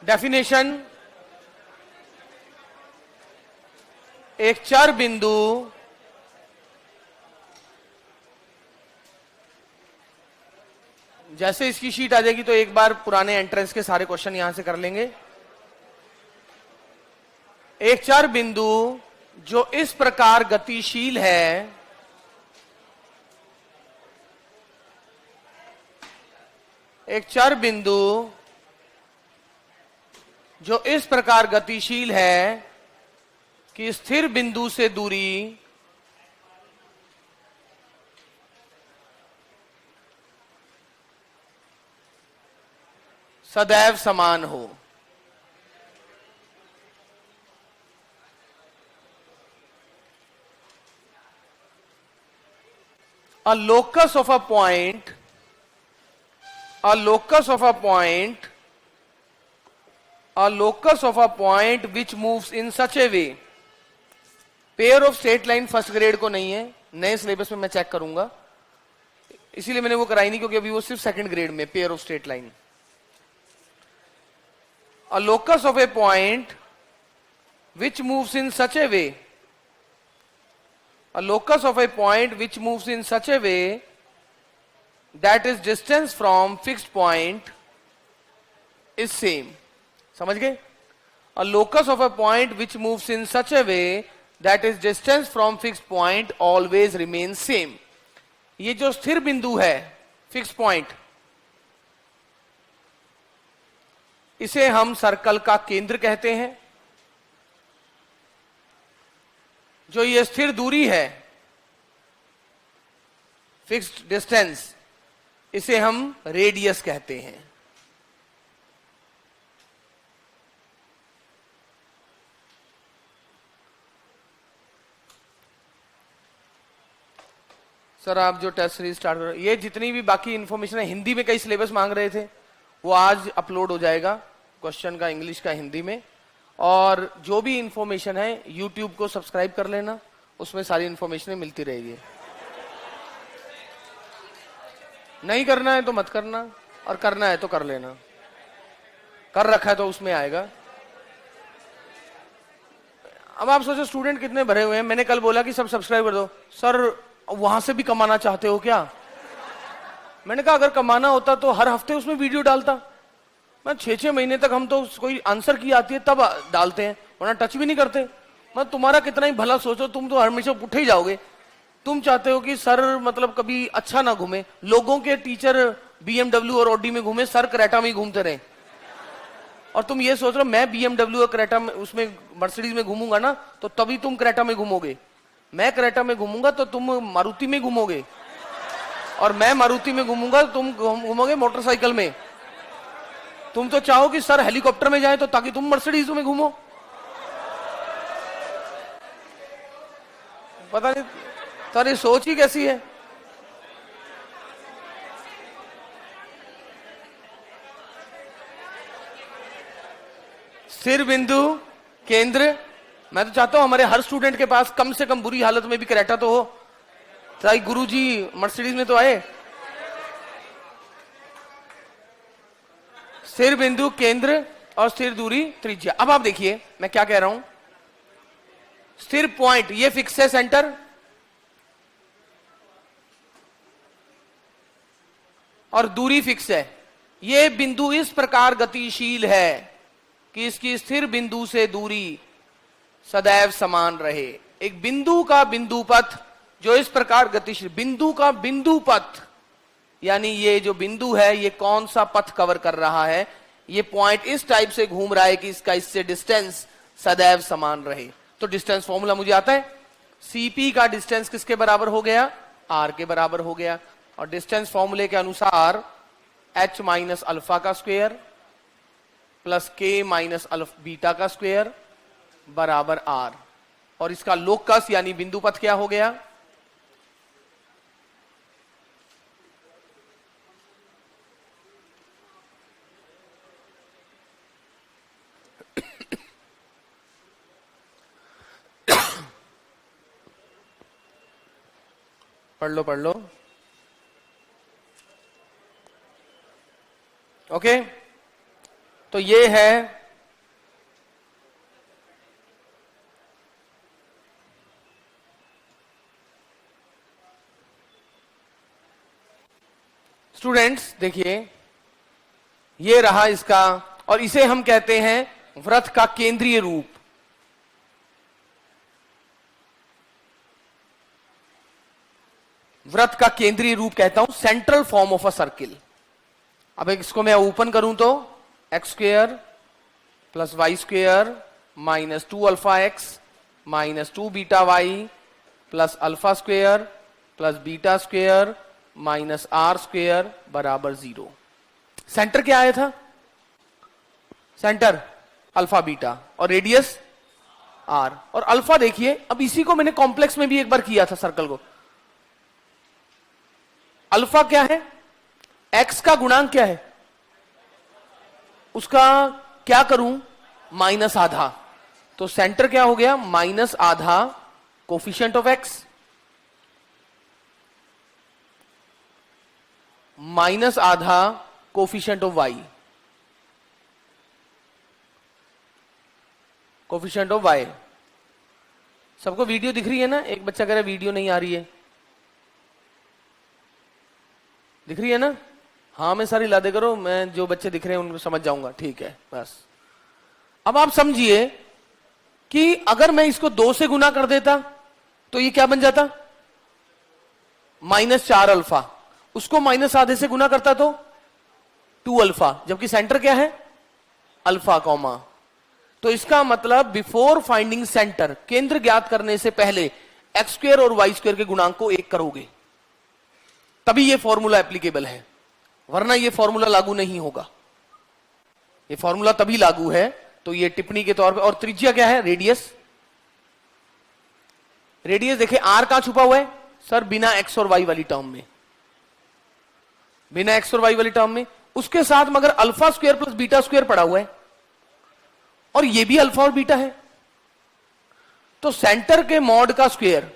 Definition, एक चर बिंदु जैसे इसकी शीट आ जाएगी तो एक बार पुराने एंट्रेंस के सारे क्वेश्चन यहां से कर लेंगे। एक चर बिंदु जो इस प्रकार गतिशील है, एक चर बिंदु जो इस प्रकार गतिशील है कि स्थिर बिंदु से दूरी सदैव समान हो। A locus of a point, a locus of a point, a locus of a point which moves in such a way, pair of straight line first grade को नहीं है, नए सिलेबस में मैं चेक करूंगा, इसीलिए मैंने वो कराई नहीं, क्योंकि अभी वो सिर्फ सेकंड ग्रेड में pair of straight line. A locus of a point which moves in such a way, a locus of a point which moves in such a way that is distance from fixed point is same. समझ गए? A locus of a point which moves in such a way that is distance from fixed point always remains same. ये जो स्थिर बिंदु है fix point, इसे हम circle का केंद्र कहते हैं। जो ये स्थिर दूरी है फिक्स्ड डिस्टेंस, इसे हम रेडियस कहते हैं। सर आप जो टेस्ट सीरीज स्टार्ट करो, ये जितनी भी बाकी इंफॉर्मेशन है, हिंदी में कई सिलेबस मांग रहे थे, वो आज अपलोड हो जाएगा, क्वेश्चन का इंग्लिश का हिंदी में। और जो भी इंफॉर्मेशन है यूट्यूब को सब्सक्राइब कर लेना, उसमें सारी इंफॉर्मेशन मिलती रहेगी। नहीं करना है तो मत करना, और करना है तो कर लेना, कर रखा है तो उसमें आएगा। अब आप सोचो स्टूडेंट कितने भरे हुए हैं, मैंने कल बोला कि सब सब्सक्राइब कर दो, सर वहां से भी कमाना चाहते हो क्या? मैंने कहा अगर कमाना होता तो हर हफ्ते उसमें वीडियो डालता। मैं 6-6 महीने तक हम तो कोई आंसर की आती है तब डालते हैं, वरना टच भी नहीं करते। मैं तुम्हारा कितना ही भला सोचो, तुम तो हमेशा उठे ही जाओगे। तुम चाहते हो कि सर मतलब कभी अच्छा ना घूमे, लोगों के टीचर BMW और ऑडी में घूमे, सर क्रेटा में ही घूमते रहे। और तुम ये सोच रहे हो मैं BMW और क्रेटा में, उसमें मर्सिडीज में घूमूंगा ना तो तभी तुम क्रेटा में घूमोगे। मैं क्रेटा में घूमूंगा तो तुम मारुति में घूमोगे, और मैं मारुति में घूमूंगा तो तुम घूमोगे मोटरसाइकिल में। तुम तो चाहो कि सर हेलीकॉप्टर में जाए तो ताकि तुम मर्सिडीज में घूमो। पता नहीं तुम्हारी सोच ही कैसी है। स्थिर बिंदु केंद्र, मैं तो चाहता हूं हमारे हर स्टूडेंट के पास कम से कम बुरी हालत में भी क्रेटा तो हो, चाहे गुरुजी मर्सिडीज में तो आए। स्थिर बिंदु केंद्र और स्थिर दूरी त्रिज्या। अब आप देखिए मैं क्या कह रहा हूं, स्थिर पॉइंट ये फिक्स है सेंटर, और दूरी फिक्स है। ये बिंदु इस प्रकार गतिशील है कि इसकी स्थिर बिंदु से दूरी सदैव समान रहे। एक बिंदु का बिंदु पथ जो इस प्रकार गतिशील, बिंदु का बिंदु पथ यानी ये जो बिंदु है ये कौन सा पथ कवर कर रहा है, ये पॉइंट इस टाइप से घूम रहा है कि इसका इससे डिस्टेंस सदैव समान रहे। तो डिस्टेंस फॉर्मूला मुझे आता है, CP का डिस्टेंस किसके बराबर हो गया? R के बराबर हो गया। और डिस्टेंस फॉर्मूले के अनुसार h माइनस अल्फा का square plus k minus beta का स्क्वायर बराबर R। और इसका लोकस यानी बिंदु पथ क्या हो गया? पढ़ लो। ओके, तो ये है स्टूडेंट्स, देखिए ये रहा इसका, और इसे हम कहते हैं वृत्त का केंद्रीय रूप। वृत्त का केंद्रीय रूप कहता हूं central form of a circle. अब इसको मैं ओपन करूं तो x square plus y square minus 2 alpha x minus 2 beta y plus alpha square plus beta square minus r square बराबर 0। सेंटर क्या आया था? सेंटर अल्फा बीटा और रेडियस आर। और अल्फा देखिए, अब इसी को मैंने कॉम्प्लेक्स में भी एक बार किया था सर्कल को। अल्फा क्या है? एक्स का गुणांक क्या है? उसका क्या करूं? माइनस आधा। तो सेंटर क्या हो गया? माइनस आधा कोफिशिएंट ऑफ एक्स माइनस आधा coefficient of y, coefficient of y. सबको वीडियो दिख रही है ना? एक बच्चा कह रहा है वीडियो नहीं आ रही है। दिख रही है ना? हाँ में सारी लादे करो, मैं जो बच्चे दिख रहे हैं उनको समझ जाऊंगा। ठीक है, बस। अब आप समझिए कि अगर मैं इसको 2 से गुना कर देता तो ये क्या बन जाता? -4 अल्फा। उसको माइनस आधे से गुना करता तो 2 अल्फा, जबकि सेंटर क्या है? Alpha comma. तो इसका मतलब बिफोर फाइंडिंग सेंटर, केंद्र ज्ञात करने से पहले एक्स स्क्वायर और वाई स्क्वायर के गुणांक को 1 करोगे, तभी ये फॉर्मूला एप्लीकेबल है, वरना ये फॉर्मूला लागू नहीं होगा। ये फॉर्मूला तभी लागू है, तो ये टिप्पणी के तौर पे। और त्रिज्या क्या है? रेडियस। रेडियस देखिए आर कहां छुपा हुआ है? सर बिना एक्स और वाई वाली टर्म में, बिना एक्स और वाई वाली टर्म में। उसके साथ मगर alpha square plus beta square पड़ा हुआ है, और ये भी अल्फा और बीटा है। तो सेंटर के मॉड का स्क्वायर,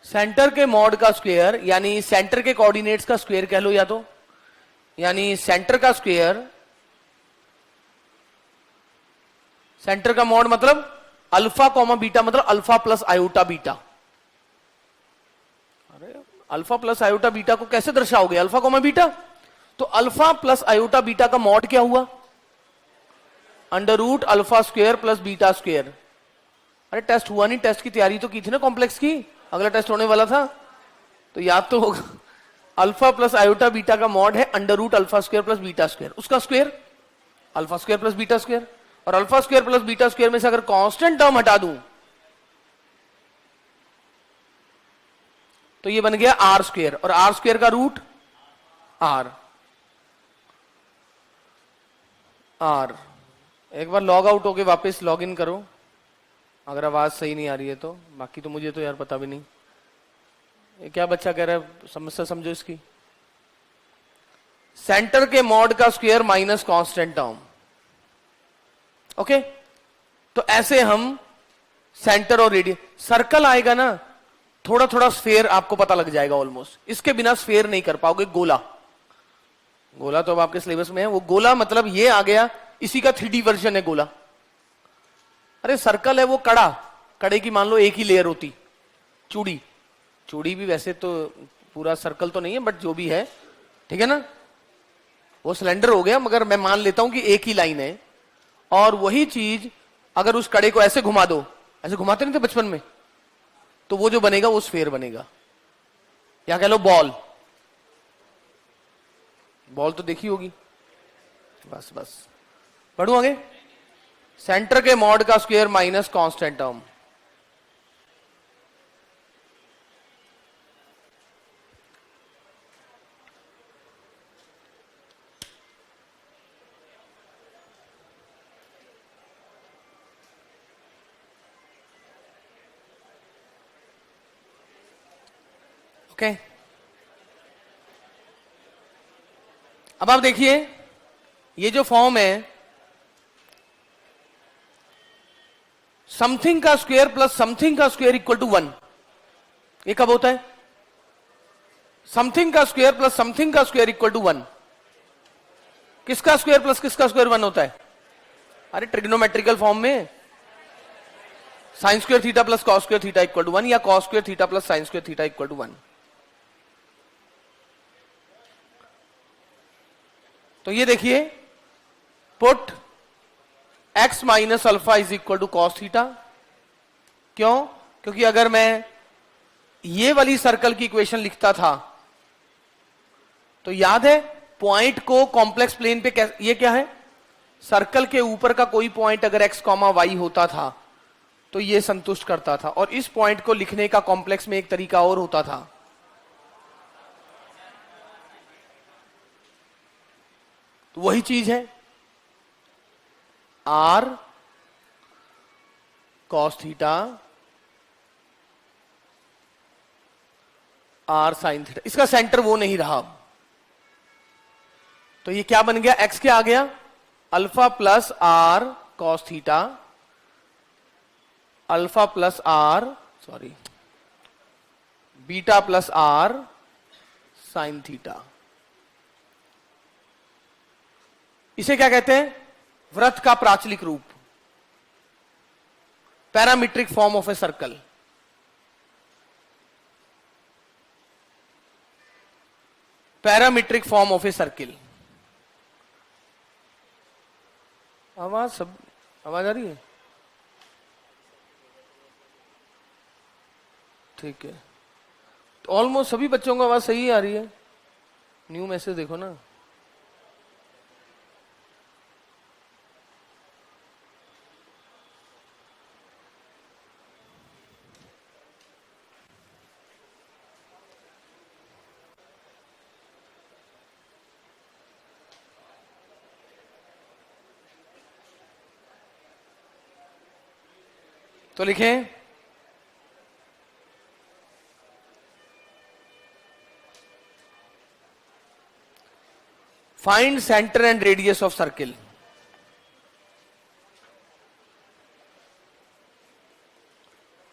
सेंटर के मॉड का स्क्वायर यानी सेंटर के कोऑर्डिनेट्स का स्क्वायर कह लो, या तो यानी सेंटर का स्क्वायर, सेंटर का मॉड मतलब अल्फा कॉमा बीटा, मतलब अल्फा प्लस आयोटा बीटा। अरे अल्फा प्लस आयोटा बीटा को कैसे दर्शाओगे? Alpha comma beta. तो अल्फा प्लस आयोटा बीटा का मॉड क्या हुआ? √ Alpha square plus beta square. अरे टेस्ट हुआ नहीं, टेस्ट की तैयारी तो की थी ना कॉम्प्लेक्स की, अगला टेस्ट होने वाला था, तो याद तो होगा। अल्फा प्लस आयोटा बीटा का मॉड है √ alpha square plus beta square, उसका square alpha square plus beta square. और alpha square plus beta square में से अगर कांस्टेंट टर्म हटा दूं तो ये बन गया आर स्क्वायर, और आर स्क्वायर का रूट आर। आर एक बार लॉग आउट होके वापस लॉग इन करो अगर आवाज सही नहीं आ रही है तो, बाकी तो मुझे तो यार पता भी नहीं। ये क्या बच्चा कह रहा है, समस्या समझो इसकी। सेंटर के मॉड का square minus constant term. Okay, तो ऐसे हम सेंटर और रेडियस, सर्कल आएगा ना, थोड़ा थोड़ा स्फेयर आपको पता लग जाएगा ऑलमोस्ट। इसके बिना स्फेयर नहीं कर पाओगे। गोला, गोला तो अब आपके सिलेबस में है। वो गोला मतलब ये आ गया, इसी का 3D वर्जन है गोला। अरे सर्कल है वो कड़ा, कड़े की मान लो एक ही लेयर होती। चूड़ी, चूड़ी भी वैसे तो पूरा सर्कल तो नहीं है, बट जो भी है, ठीक है ना, वो सिलेंडर हो गया, मगर मैं मान लेता हूं कि एक ही लाइन है। और वही चीज अगर उस कड़े को ऐसे घुमा दो, ऐसे घुमाते नहीं थे बचपन में, तो वो जो बनेगा वो स्फेयर बनेगा। या कह लो बॉल, बॉल तो देखी होगी। बस बस पढ़ू आगे। सेंटर के मॉड का square minus constant term. Okay, अब आप देखिए ये जो फॉर्म है, समथिंग का स्क्वायर प्लस समथिंग का स्क्वायर इक्वल टू 1, ये कब होता है? समथिंग का स्क्वायर प्लस समथिंग का स्क्वायर इक्वल टू 1। किसका स्क्वायर प्लस किसका स्क्वायर 1 होता है? अरे ट्रिग्नोमेट्रिकल फॉर्म में sine square theta plus cos square theta equal to 1 या cos square theta plus sine square theta equal to 1। तो ये देखिए, put x minus alpha is equal to cos theta. क्यों? क्योंकि अगर मैं ये वाली सर्कल की इक्वेशन लिखता था तो याद है पॉइंट को कॉम्प्लेक्स प्लेन पे ये क्या है, सर्कल के ऊपर का कोई पॉइंट अगर x कॉमा वाई होता था तो ये संतुष्ट करता था। और इस पॉइंट को लिखने का कॉम्प्लेक्स में एक तरीका और होता था, तो वही चीज है r cos theta r sine theta. इसका सेंटर वो नहीं रहा, तो ये क्या बन गया, x क्या आ गया, alpha plus r cos theta, alpha plus r sorry beta plus r sine theta. इसे क्या कहते हैं, वृत्त का प्राचलिक रूप, parametric form of a circle. Parametric form of a circle. आवाज आ रही है? ठीक है, तो ऑलमोस्ट सभी बच्चों को आवाज सही आ रही है। न्यू मैसेज देखो ना। तो लिखें find centre and radius of circle.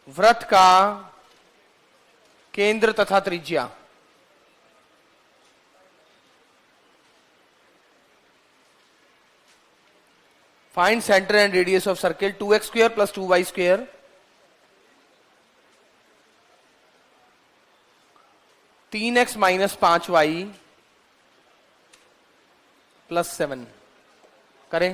वृत्त का केंद्र तथा त्रिज्या। Find centre and radius of circle 2x square plus 2y square, 3x minus 5y plus 7 करें।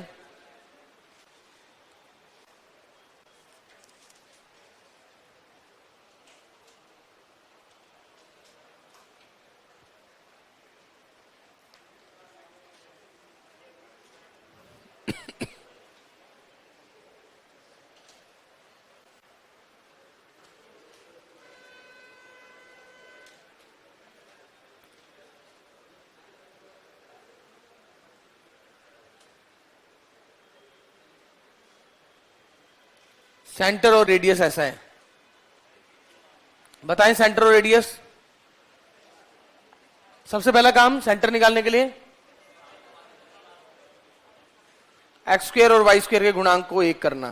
सेंटर और रेडियस ऐसा है, बताएं सेंटर और रेडियस। सबसे पहला काम सेंटर निकालने के लिए एक्स स्क्वायर और वाई स्क्वायर के गुणांक को 1 करना।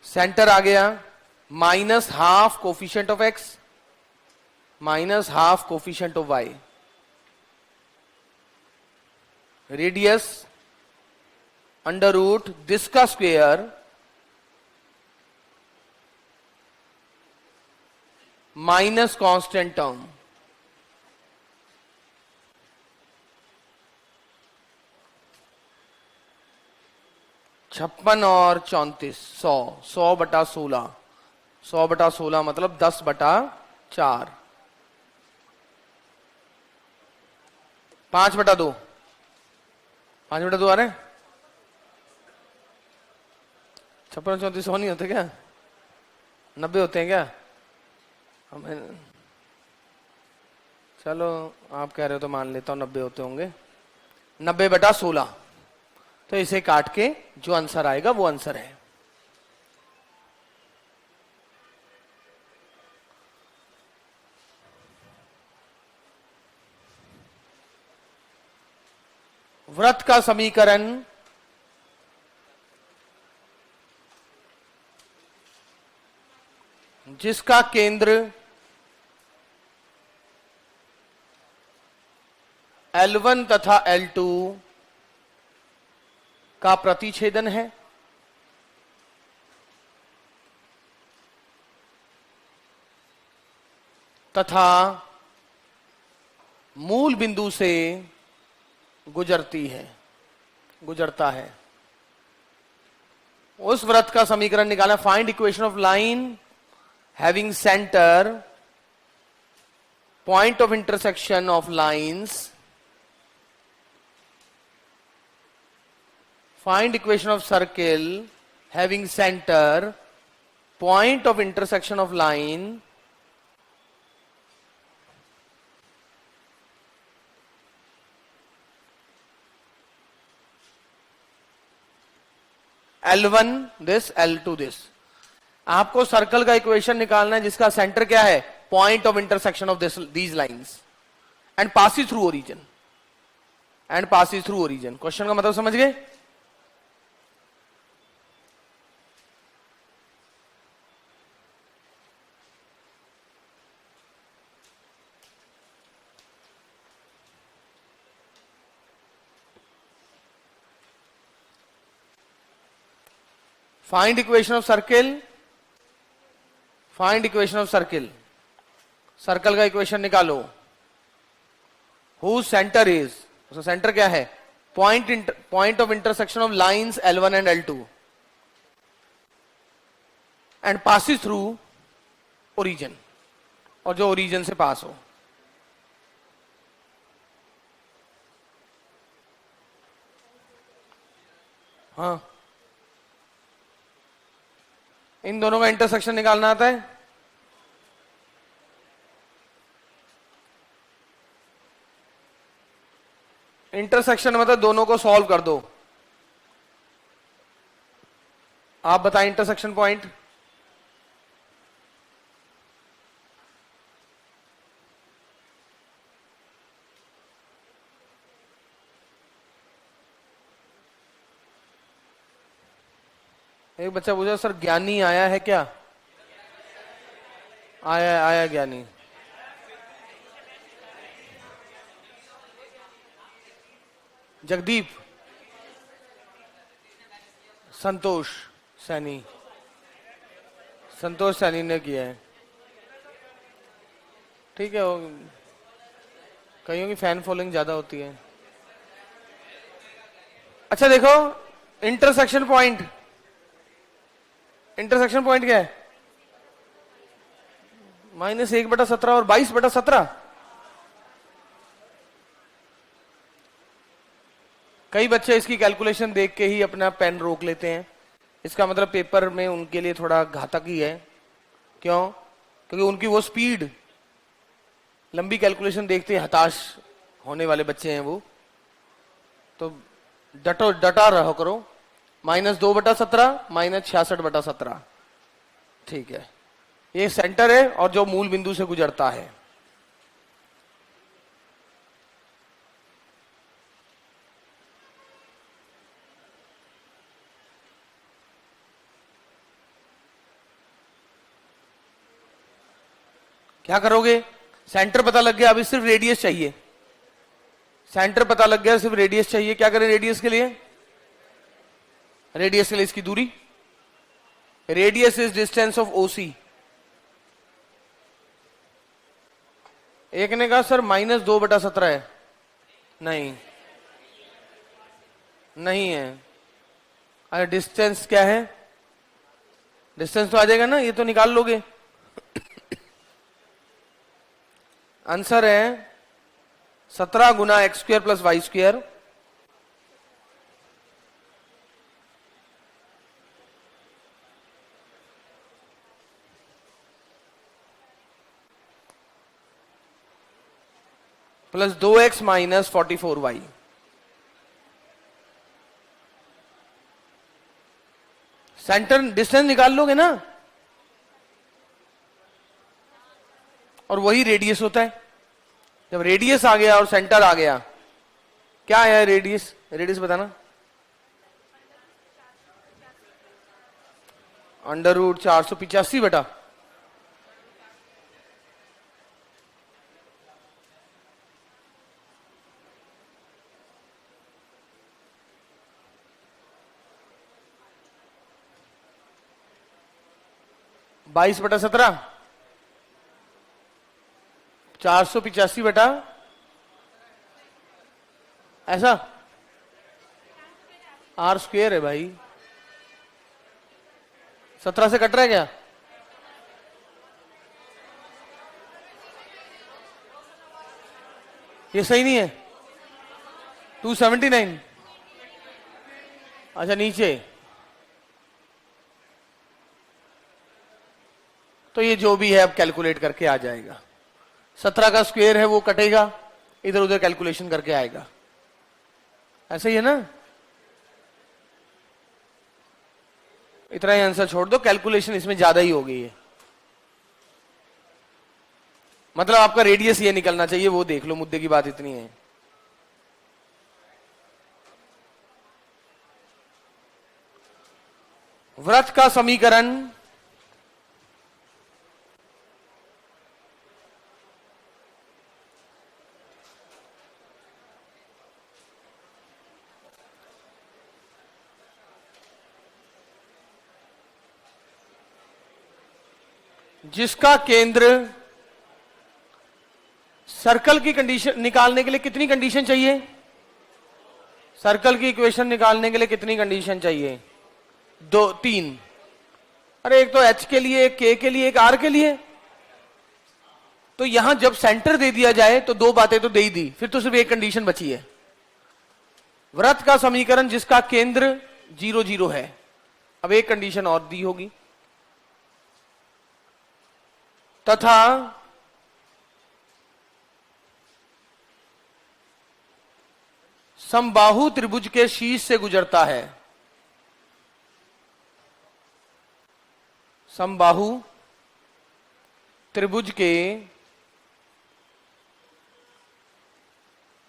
सेंटर आ गया minus half coefficient of x minus half coefficient of y. Radius under root this का स्क्वेयर माइनस कांस्टेंट टर्म। छप्पन और 34 100 बटा 16 100 बटा 16 मतलब 10 बटा 4 5 बटा 2 5 बटा 2 आ रहे। 56 34 100 नहीं होते क्या, 90 होते हैं क्या? हमें चलो आप कह रहे हो तो मान लेता हूं 90 होते होंगे। 90 बटा 16, तो इसे काट के जो आंसर आएगा वो आंसर है। वृत्त का समीकरण जिसका केंद्र L1 तथा L2 का प्रतिच्छेदन है तथा मूल बिंदु से गुजरता है, उस वृत्त का समीकरण निकालना। Find equation of line having centre, point of intersection of lines, find equation of circle having centre, point of intersection of line, L1 this, L2 this. आपको सर्कल का इक्वेशन निकालना है जिसका सेंटर क्या है, point of intersection of these lines and passes through origin, question का मतलब समझ गए? Find equation of circle, circle का इक्वेशन निकालो। हु सेंटर इज, उसका सेंटर क्या है, point of intersection of lines L1 and L2 and passes through origin, और जो ओरिजिन से पास हो। हाँ, इन दोनों का इंटरसेक्शन निकालना आता है। इंटरसेक्शन मतलब दोनों को सॉल्व कर दो। आप बताएं इंटरसेक्शन पॉइंट। एक बच्चा पूछा सर ज्ञानी आया है क्या? आया ज्ञानी। जगदीप, संतोष सैनी ने किया है। ठीक है, वो कईयों की फैन फॉलोइंग ज्यादा होती है। अच्छा देखो, इंटरसेक्शन पॉइंट क्या है? -1/17 और 22/17। कई बच्चे इसकी कैलकुलेशन देख के ही अपना पेन रोक लेते हैं। इसका मतलब पेपर में उनके लिए थोड़ा घातक ही है। क्यों? क्योंकि उनकी वो स्पीड, लंबी कैलकुलेशन देखते ही हताश होने वाले बच्चे हैं वो। तो डटा रहो करो। -2/17 -66/17। ठीक है, ये सेंटर है और जो मूल बिंदु से गुजरता है। क्या करोगे? सेंटर पता लग गया, अभी सिर्फ रेडियस चाहिए। सेंटर पता लग गया, सिर्फ रेडियस चाहिए। क्या करें रेडियस के लिए? रेडियस के लिए इसकी दूरी, radius is distance of OC। एक ने कहा सर -2/17 है। नहीं है। अरे डिस्टेंस क्या है? डिस्टेंस तो आ जाएगा ना, ये तो निकाल लोगे। आंसर है 17 गुना x² + y² plus 2x - 44y। Centre distance निकाल लोगे ना, और वही रेडियस होता है। जब रेडियस आ गया और सेंटर आ गया, क्या है रेडियस? रेडियस बताना। √485 बेटा 22/17, 485 ऐसा R² है भाई। 17 से कट रहा है क्या? ये सही नहीं है। 279, अच्छा नीचे। तो ये जो भी है अब कैलकुलेट करके आ जाएगा। 17 का स्क्वायर है वो कटेगा, इधर उधर कैलकुलेशन करके आएगा। ऐसा ही है ना? इतना ही आंसर छोड़ दो, कैलकुलेशन इसमें ज्यादा ही हो गई है। मतलब आपका रेडियस ये निकलना चाहिए, वो देख लो, मुद्दे की बात इतनी है। वृत्त का समीकरण जिसका केंद्र, सर्कल की कंडीशन निकालने के लिए कितनी कंडीशन चाहिए? सर्कल की इक्वेशन निकालने के लिए कितनी कंडीशन चाहिए? 2 3। अरे एक तो H के लिए, एक K के लिए, एक R के लिए। तो यहां जब सेंटर दे दिया जाए तो 2 बातें तो दे ही दी, फिर तो सिर्फ एक कंडीशन बची है। वृत्त का समीकरण जिसका केंद्र 0 0 है। अब एक कंडीशन और दी होगी, तथा समबाहु त्रिभुज के शीर्ष से गुजरता है। समबाहु त्रिभुज के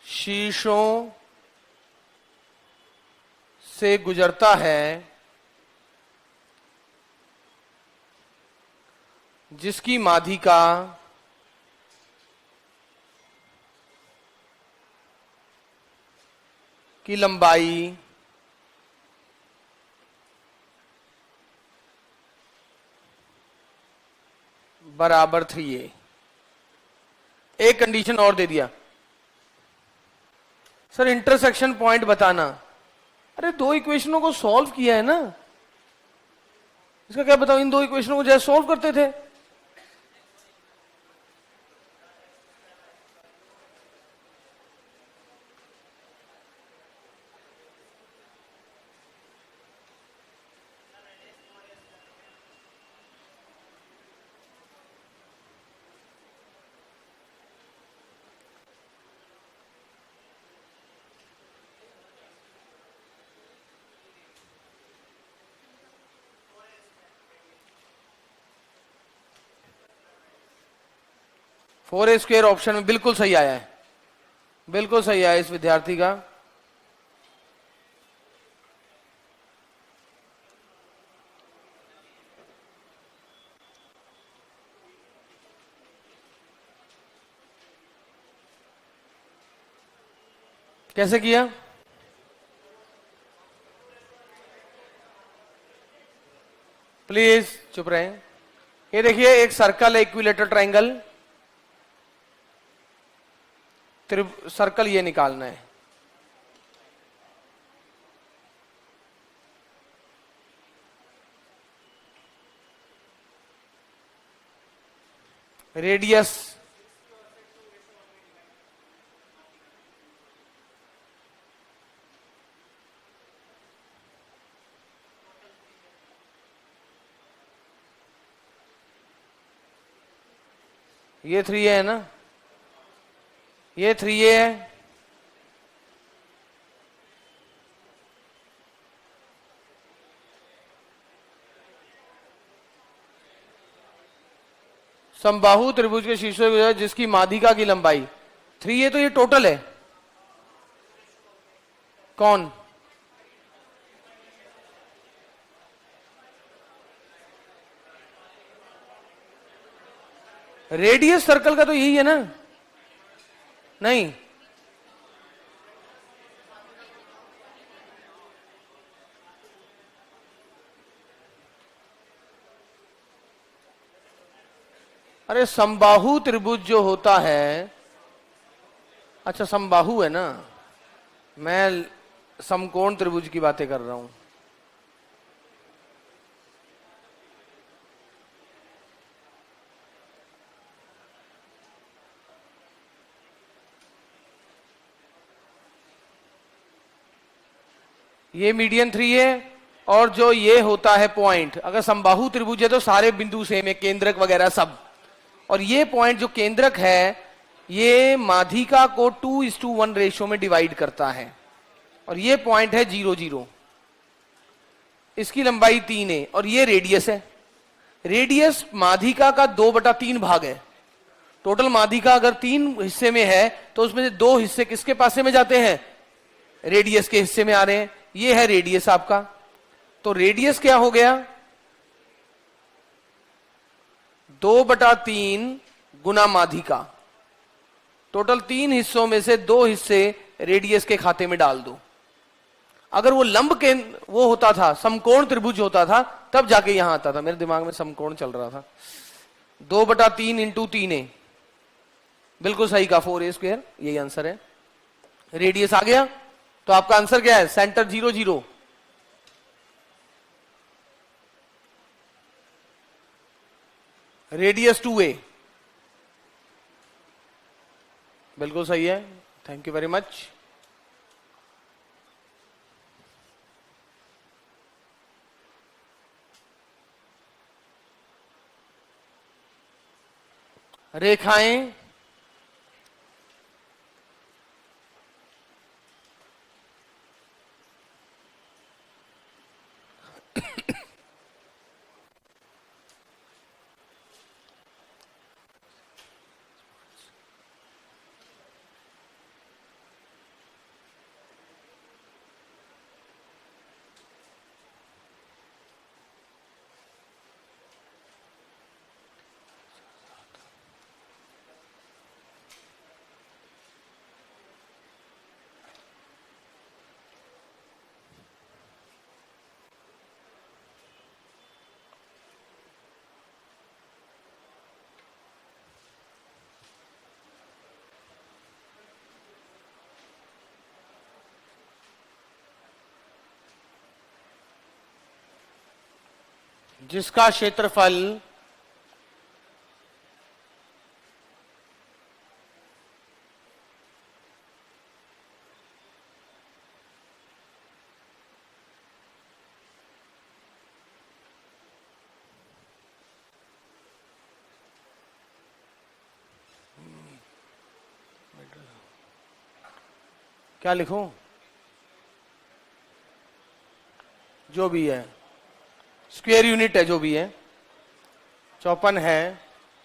शीर्षों से गुजरता है, जिसकी माध्यिका की लंबाई बराबर 3a। एक कंडीशन और दे दिया, सर इंटरसेक्शन पॉइंट बताना। अरे 2 इक्वेशनों को सॉल्व किया है ना, इसका क्या बताऊं? इन 2 इक्वेशनों को जैसे सॉल्व करते थे। (4a² ऑप्शन में बिल्कुल सही आया है, बिल्कुल सही आया इस विद्यार्थी का। कैसे किया? प्लीज चुप रहे। ये देखिए, एक सर्कल है, इक्विलेटरल ट्रायंगल। सर्कल ये निकालना है। रेडियस ये 3a है ना, ये 3a है, समबाहु त्रिभुज के शीर्षों से जिसकी माध्यिका की लंबाई 3a। तो ये टोटल है। कौन? रेडियस सर्कल का तो यही है ना? नहीं, अरे समबाहु त्रिभुज जो होता है, अच्छा समबाहु है ना, मैं समकोण त्रिभुज की बातें कर रहा हूं। ये मीडियन 3 है, और जो ये होता है पॉइंट, अगर समबाहु त्रिभुज है तो सारे बिंदु सेम है, केंद्रक वगैरह सब। और ये पॉइंट जो केंद्रक है, ये माध्यिका को 2:1 रेशियो में डिवाइड करता है, और ये पॉइंट है 0, 0। इसकी लंबाई 3 है, और ये रेडियस है। रेडियस माध्यिका का 2/3 भाग है। टोटल माध्यिका अगर 3 हिस्से में है तो उसमें से 2 हिस्से किसके पासे में जाते हैं? रेडियस के हिस्से में आ रहे हैं। ये है रेडियस आपका। तो रेडियस क्या हो गया? 2/3 गुना माध्यिका। टोटल 3 हिस्सों में से 2 हिस्से रेडियस के खाते में डाल दो। अगर वो लंब के वो होता था, समकोण त्रिभुज होता था, तब जाके यहां आता था। मेरे दिमाग में समकोण चल रहा था। 2/3 इंटू 3 है, बिल्कुल सही का 4a², यही आंसर है। रेडियस आ गया, तो आपका आंसर क्या है? सेंटर 0, 0। रेडियस 2a, बिल्कुल सही है। Thank you very much. रेखाएं जिसका क्षेत्रफल क्या लिखूं? जो भी है, स्क्वायर यूनिट है, जो भी है, 54 है।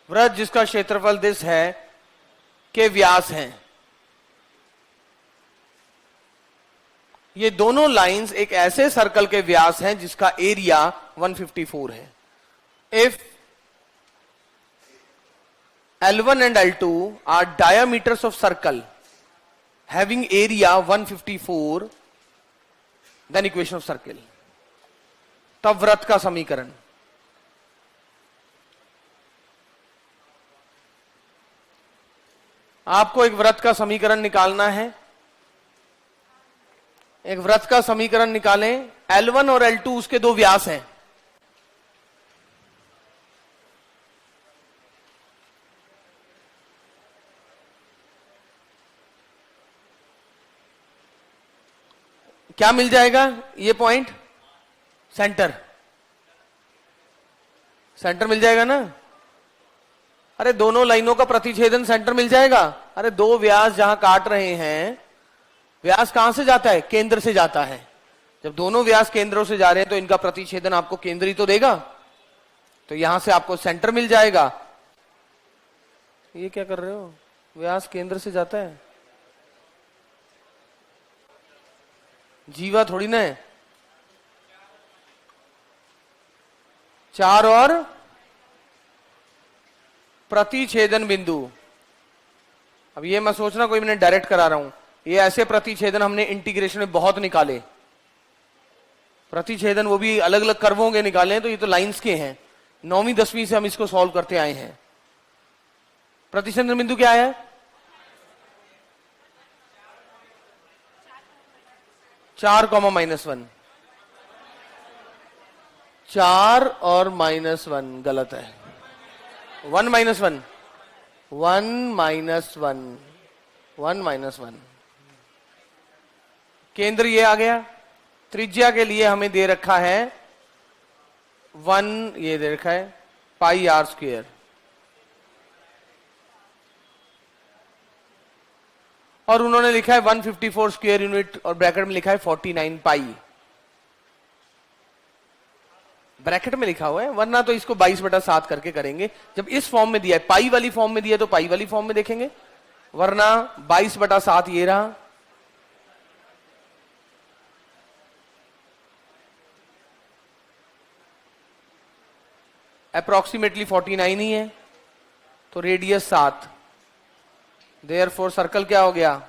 वृत्त जिसका क्षेत्रफल दिस है के व्यास है। ये दोनों लाइंस एक ऐसे सर्कल के व्यास हैं जिसका एरिया 154 है। If L1 and L2 are diameters of circle having area 154, then equation of circle। तब वृत्त का समीकरण, आपको एक वृत्त का समीकरण निकालना है। एक वृत्त का समीकरण निकालें। L1 और L2 उसके दो व्यास हैं। क्या मिल जाएगा? ये पॉइंट सेंटर, सेंटर मिल जाएगा ना। अरे दोनों लाइनों का प्रतिच्छेदन सेंटर मिल जाएगा। अरे दो व्यास जहां काट रहे हैं, व्यास कहां से जाता है? केंद्र से जाता है। जब दोनों व्यास केंद्रों से जा रहे हैं तो इनका प्रतिच्छेदन आपको केंद्र ही तो देगा, तो यहां से आपको सेंटर मिल जाएगा। ये क्या कर रहे हो? व्यास केंद्र से जाता है, जीवा थोड़ी ना है। 4 और प्रतिच्छेदन बिंदु। अब ये मैं सोचना कोई मैंने डायरेक्ट करा रहा हूं। ये ऐसे प्रतिच्छेदन हमने इंटीग्रेशन में बहुत निकाले। प्रतिच्छेदन वो भी अलग अलग कर्वों के निकाले हैं, तो ये तो लाइंस के हैं। 9वीं 10वीं से हम इसको सॉल्व करते आए हैं। प्रतिसंद्र बिंदु क्या है? 4 कॉमा -1। 4 और -1 गलत है। 1 -1 1 -1 केंद्र ये आ गया। त्रिज्या के लिए हमें दे रखा है 1, ये दे रखा है πr²। और उन्होंने लिखा है 154 स्क्वायर यूनिट और ब्रैकेट में लिखा है 49 पाई। ब्रैकेट में लिखा हुआ है, वरना तो इसको 22/7 करके करेंगे। जब इस फॉर्म में दिया है, पाई वाली फॉर्म में दिया है, तो पाई वाली फॉर्म में देखेंगे, वरना 22/7 ये रहा। अप्रोक्सीमेटली 49 ही है, तो रेडियस 7। देयरफॉर सर्कल क्या हो गया?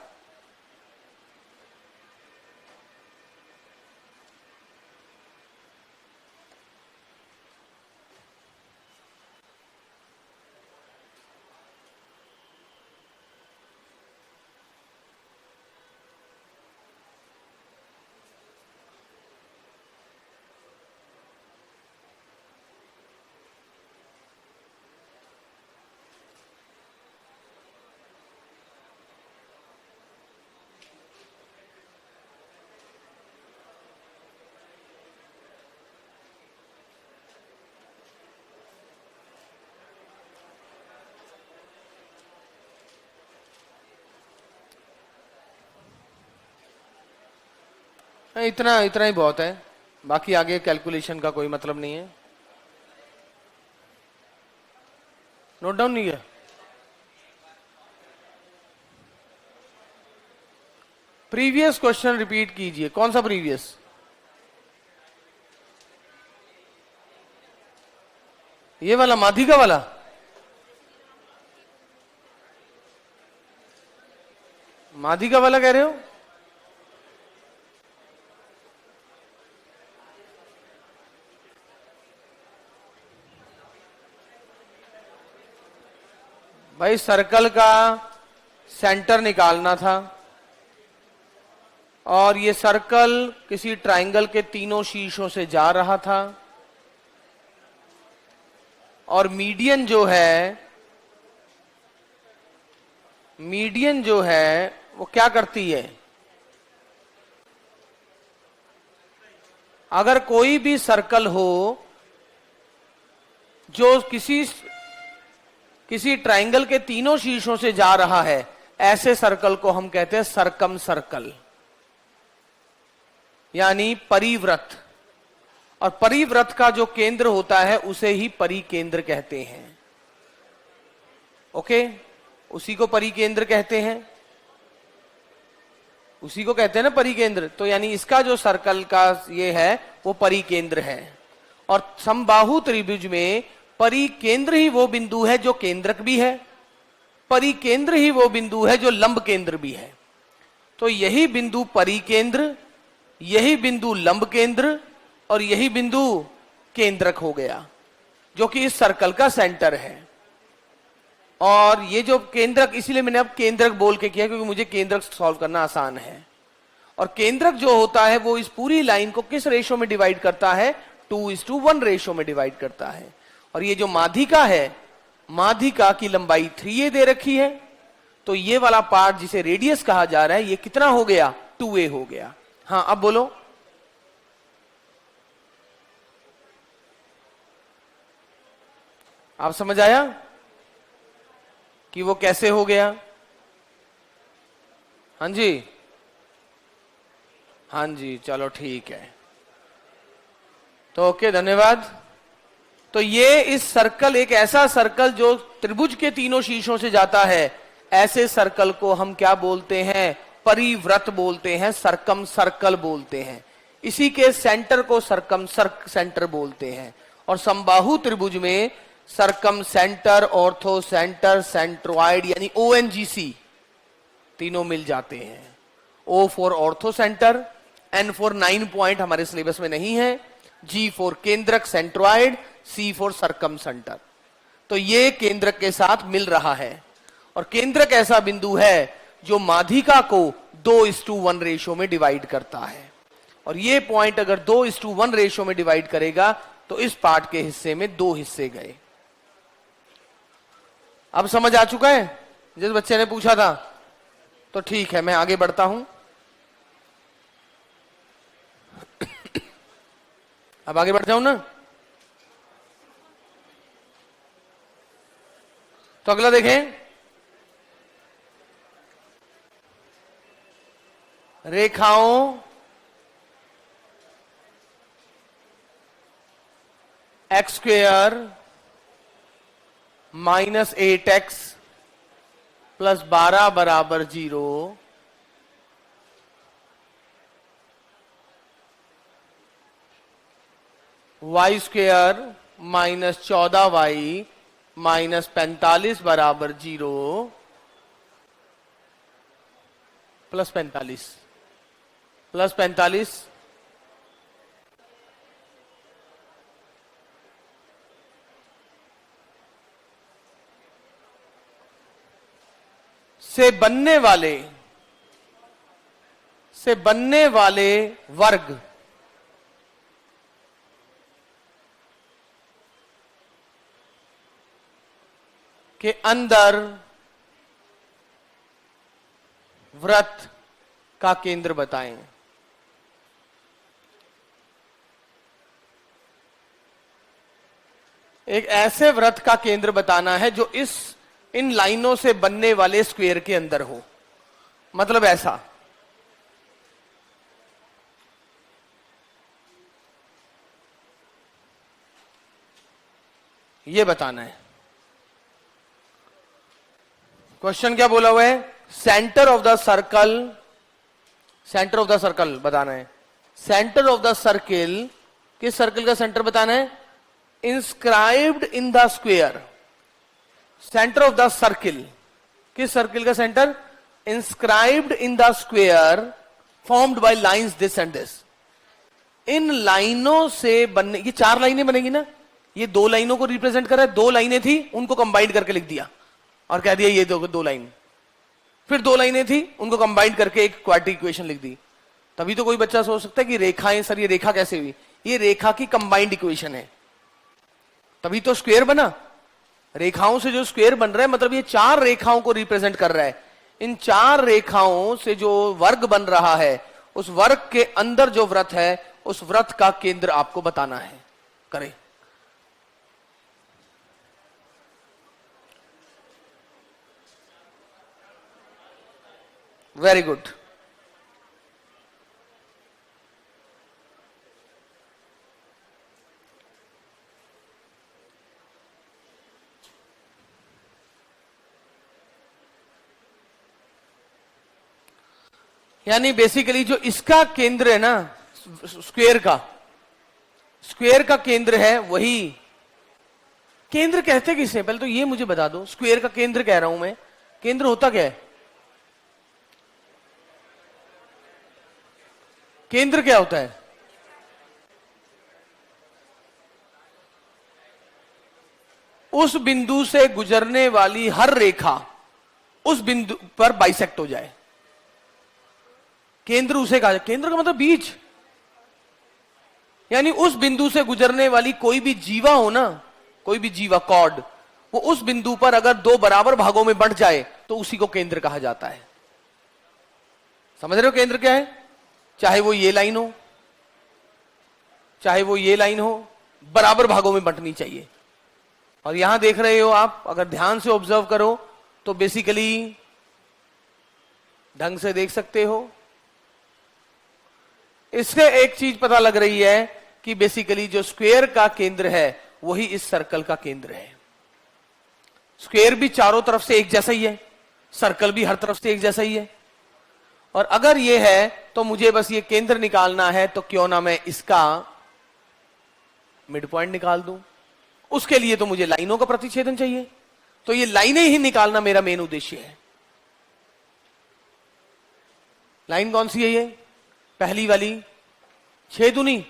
इतना इतना ही बहुत है, बाकी आगे कैलकुलेशन का कोई मतलब नहीं है। नोट डाउन नहीं है? प्रीवियस क्वेश्चन रिपीट कीजिए। कौन सा प्रीवियस? ये वाला, माध्यिका वाला? माध्यिका वाला कह रहे हो? भाई सर्कल का सेंटर निकालना था, और ये सर्कल किसी ट्रायंगल के तीनों शीर्षों से जा रहा था, और मीडियन जो है वो क्या करती है? अगर कोई भी सर्कल हो जो किसी ट्रायंगल के तीनों शीर्षों से जा रहा है, ऐसे सर्कल को हम कहते हैं सरकम सर्कल, यानी परिव्रत। और परिव्रत का जो केंद्र होता है उसे ही परिकेंद्र कहते हैं। ओके, उसी को परिकेंद्र कहते हैं, उसी को कहते हैं ना परिकेंद्र। तो यानी इसका जो सर्कल का ये है वो परिकेंद्र है। और समबाहु त्रिभुज में परिकेंद्र ही वो बिंदु है जो केंद्रक भी है, परिकेंद्र ही वो बिंदु है जो लंब केंद्र भी है। तो यही बिंदु परिकेंद्र, यही बिंदु लंब केंद्र, और यही बिंदु केंद्रक हो गया, जो कि इस सर्कल का सेंटर है। और ये जो केंद्रक, इसीलिए मैंने अब केंद्रक बोल के किया, क्योंकि मुझे केंद्रक सॉल्व करना आसान है। और केंद्रक जो होता है वो इस पूरी लाइन को किस रेशो में डिवाइड करता है? 2:1 रेशो में डिवाइड करता है। और ये जो माध्यिका है, माध्यिका की लंबाई 3a दे रखी है, तो ये वाला पार्ट जिसे रेडियस कहा जा रहा है, ये कितना हो गया? 2a हो गया। हाँ, अब बोलो। आप समझ आया कि वो कैसे हो गया? हाँ जी, हाँ जी, चलो ठीक है। तो ओके, धन्यवाद। तो ये इस सर्कल, एक ऐसा सर्कल जो त्रिभुज के तीनों शीर्षों से जाता है, ऐसे सर्कल को हम क्या बोलते हैं? परिव्रत बोलते हैं, सरकम सर्कल बोलते हैं। इसी के सेंटर को सरकम सर्क सेंटर बोलते हैं। और समबाहु त्रिभुज में सरकम सेंटर, ऑर्थो सेंटर, सेंट्रोइड यानी ONGC तीनों मिल जाते हैं। O for ortho centre, N for 9 point हमारे सिलेबस में नहीं है, G फॉर केंद्रक सेंट्रोइड, C फॉर सरकम सेंटर। तो ये केंद्रक के साथ मिल रहा है। और केंद्रक ऐसा बिंदु है जो माध्यिका को 2:1 रेशो में डिवाइड करता है। और ये पॉइंट अगर 2:1 रेशो में डिवाइड करेगा तो इस पार्ट के हिस्से में 2 हिस्से गए। अब समझ आ चुका है जिस बच्चे ने पूछा था? तो ठीक है, मैं आगे बढ़ता हूं। अब आगे बढ़ जाऊं ना? तो अगला देखें, रेखाओं x स्क्वेयर -8x + 12 बराबर 0, y स्क्वेयर -14y -45 बराबर 0 +45 से बनने वाले वर्ग के अंदर वृत्त का केंद्र बताएं। एक ऐसे वृत्त का केंद्र बताना है जो इन लाइनों से बनने वाले स्क्वायर के अंदर हो। मतलब ऐसा, ये बताना है। क्वेश्चन क्या बोला हुआ है? सेंटर ऑफ द सर्कल बताना है। सेंटर ऑफ द सर्किल, किस सर्कल का सेंटर बताना है? Inscribed in the square. Centre of the circle, किस सर्किल का centre? Inscribed in the square formed by lines this and this. इन लाइनों से बनने, ये 4 लाइनें बनेगी ना, ये 2 लाइनों को रिप्रेजेंट कर रहा है। 2 लाइनें थी, उनको कंबाइन करके लिख दिया और कह दिया ये 2 लाइन। फिर 2 लाइनें थी, उनको कंबाइन करके एक क्वाड्रेटिक इक्वेशन लिख दी। तभी तो कोई बच्चा सोच सकता है कि रेखाएं, सर ये रेखा कैसे हुई? ये रेखा की कंबाइंड इक्वेशन है, तभी तो स्क्वायर बना। रेखाओं से जो स्क्वायर बन रहा है, मतलब ये 4 रेखाओं को रिप्रेजेंट कर रहा है। इन 4 रेखाओं से जो वर्ग बन रहा है, उस वर्ग के अंदर जो वृत्त है, उस वृत्त का केंद्र आपको बताना है। करें। Very good. यानी बेसिकली जो इसका केंद्र है ना, स्क्वायर का केंद्र है, वही केंद्र कहते किसे? पहले तो ये मुझे बता दो, स्क्वायर का केंद्र कह रहा हूं मैं, केंद्र होता क्या है? केंद्र क्या होता है? उस बिंदु से गुजरने वाली हर रेखा उस बिंदु पर बाइसेक्ट हो जाए, केंद्र उसे कहा। केंद्र का मतलब बीज। यानी उस बिंदु से गुजरने वाली कोई भी जीवा हो ना, कोई भी जीवा, कॉर्ड, वो उस बिंदु पर अगर 2 बराबर भागों में बंट जाए तो उसी को केंद्र कहा जाता है। समझ रहे हो केंद्र क्या है? चाहे वो ये लाइन हो, चाहे वो ये लाइन हो, बराबर भागों में बंटनी चाहिए। और यहां देख रहे हो आप, अगर ध्यान से ऑब्जर्व करो तो बेसिकली ढंग से देख सकते हो। इससे एक चीज पता लग रही है कि बेसिकली जो स्क्वायर का केंद्र है वही इस सर्कल का केंद्र है। स्क्वायर भी चारों तरफ से एक जैसा ही है, सर्कल भी हर तरफ से एक जैसा ही है। और अगर ये है तो मुझे बस ये केंद्र निकालना है, तो क्यों ना मैं इसका मिड पॉइंट निकाल दूं। उसके लिए तो मुझे लाइनों का प्रतिच्छेदन चाहिए, तो ये लाइनें ही निकालना मेरा मेन उद्देश्य है। लाइन कौन सी है? ये पहली वाली, छेदुनी।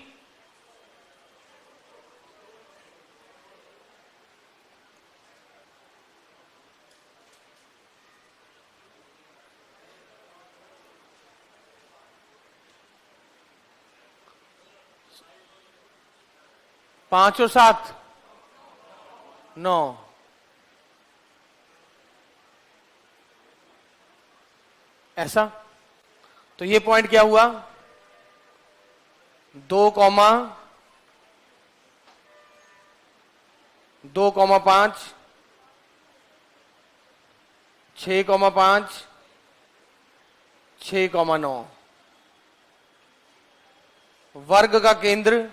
5 और 7 9। ऐसा तो ये पॉइंट क्या हुआ? 2 कॉमा 2,5 6,5 6,9। वर्ग का केंद्र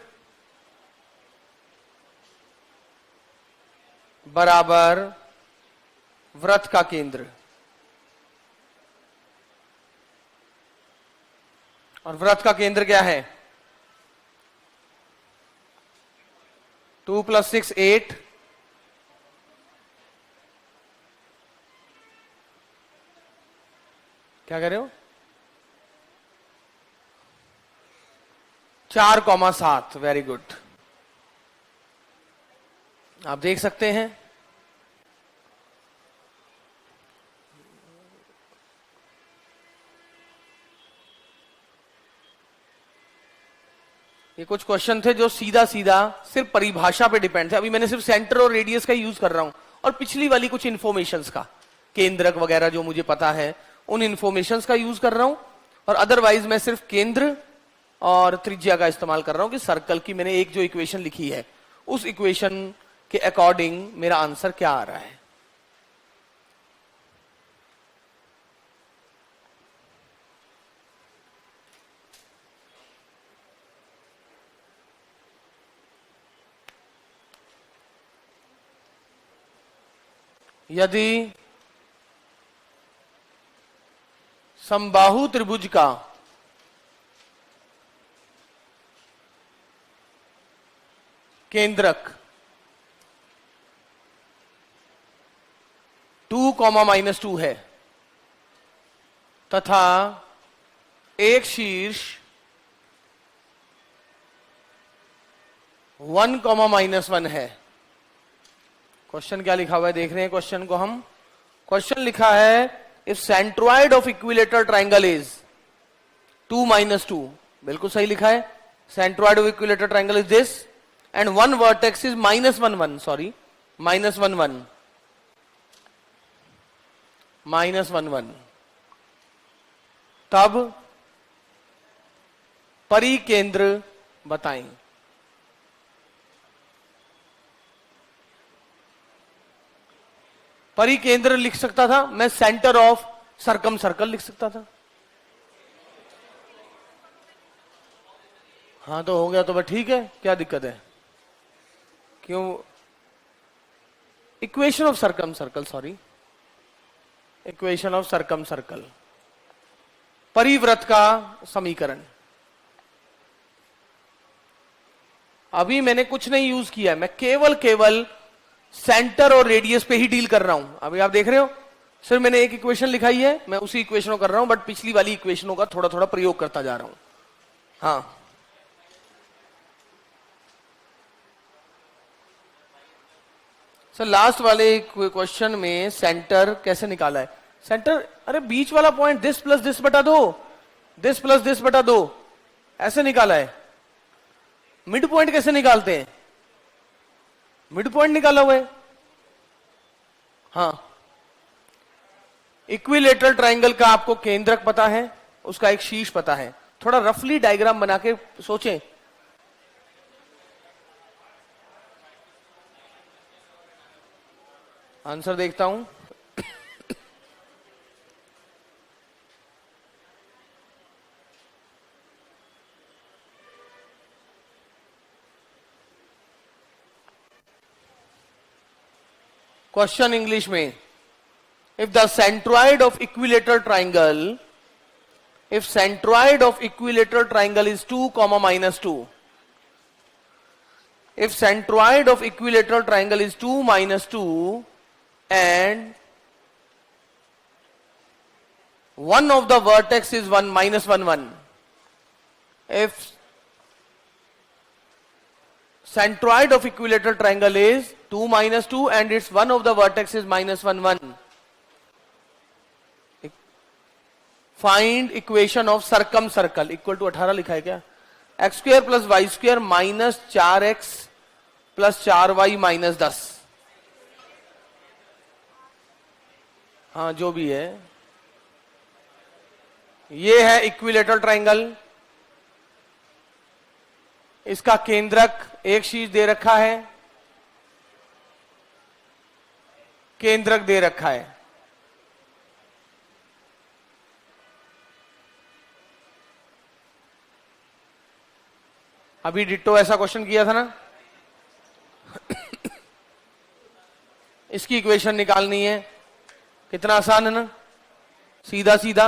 बराबर वृत्त का केंद्र, और वृत्त का केंद्र क्या है? 2 + 6 8, क्या कह रहे हो? 4,7। Very good. आप देख सकते हैं ये कुछ क्वेश्चन थे जो सीधा सीधा सिर्फ परिभाषा पे डिपेंड थे। अभी मैंने सिर्फ सेंटर और रेडियस का यूज कर रहा हूं, और पिछली वाली कुछ इंफॉर्मेशंस का, केंद्रक वगैरह जो मुझे पता है उन इंफॉर्मेशंस का यूज कर रहा हूं, और अदरवाइज मैं सिर्फ केंद्र और त्रिज्या का इस्तेमाल कर रहा हूं कि सर्कल की मैंने एक जो इक्वेशन लिखी है उस इक्वेशन के अकॉर्डिंग मेरा आंसर क्या आ रहा है। यदि समबाहु त्रिभुज का केंद्रक 2,-2 है तथा एक शीर्ष 1,-1 है। क्वेश्चन क्या लिखा हुआ है देख रहे हैं क्वेश्चन को हम। क्वेश्चन लिखा है if centroid of equilateral triangle is 2-2, बिल्कुल सही लिखा है। Centroid of equilateral triangle is this and one vertex is -1,1, sorry -1,1 -1,1, तब परिकेंद्र बताएं। परिकेंद्र लिख सकता था मैं, सेंटर ऑफ सर्कम सर्कल लिख सकता था। हाँ तो हो गया तो बस ठीक है, क्या दिक्कत है? क्यों? Equation of circumcircle, sorry equation of circumcircle, परिवृत्त का समीकरण। अभी मैंने कुछ नहीं यूज किया, मैं केवल सेंटर और रेडियस पे ही डील कर रहा हूं। अभी आप देख रहे हो सिर्फ मैंने एक इक्वेशन लिखाई है, मैं उसी इक्वेशन को कर रहा हूं, बट पिछली वाली इक्वेशनों का थोड़ा थोड़ा प्रयोग करता जा रहा हूं। हाँ सर, लास्ट वाले क्वेश्चन में सेंटर कैसे निकाला है? सेंटर, अरे बीच वाला पॉइंट दिस प्लस दिस बटा 2, दिस प्लस दिस बटा 2 ऐसे निकाला है। मिड पॉइंट कैसे निकालते हैं? मिड पॉइंट निकाला हुआ है। हाँ, इक्विलेटरल ट्राइंगल का आपको केंद्रक पता है, उसका एक शीर्ष पता है। थोड़ा रफली डायग्राम बना के सोचें। आंसर देखता हूं। क्वेश्चन इंग्लिश में, if the centroid of equilateral triangle, if centroid of equilateral triangle is 2, -2, if centroid of equilateral triangle is 2, -2 and one of the vertex is 1, -1,1, if centroid of equilateral triangle is 2, -2 and its one of the vertex is -1,1, find equation of circumcircle. Equal to 18 लिखा है क्या? x² + y² -4x plus 4y minus 10। हाँ जो भी है, ये है equilateral triangle. इसका केंद्रक एक शीर्ष दे रखा है, केंद्रक दे रखा है। अभी डिट्टो ऐसा क्वेश्चन किया था ना। इसकी इक्वेशन निकालनी है, कितना आसान है ना, सीधा सीधा।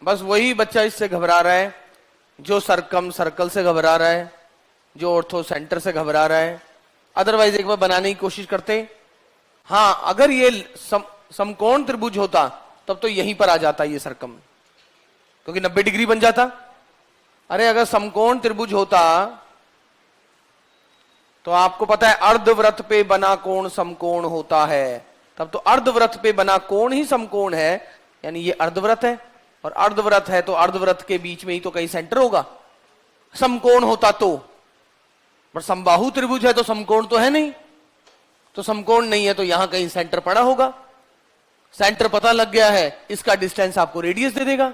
बस वही बच्चा इससे घबरा रहा है जो सरकम सर्कल से घबरा रहा है, जो ऑर्थो सेंटर से घबरा रहा है। अदरवाइज एक बार बनाने की कोशिश करते। हाँ, अगर ये समकोण त्रिभुज होता तब तो यहीं पर आ जाता ये सरकम, क्योंकि 90 डिग्री बन जाता। अरे अगर समकोण त्रिभुज होता तो आपको पता है अर्धवृत्त पे बना कोण समकोण होता है, तब तो अर्धवृत्त पे बना कोण ही समकोण है, यानी ये अर्धवृत्त है। और अर्धवृत्त है तो अर्धवृत्त के बीच में ही तो कहीं सेंटर होगा। समकोण होता तो, पर समबाहु त्रिभुज है तो समकोण तो है नहीं, तो समकोण नहीं है तो यहां कहीं सेंटर पड़ा होगा। सेंटर पता लग गया है, इसका डिस्टेंस आपको रेडियस दे देगा।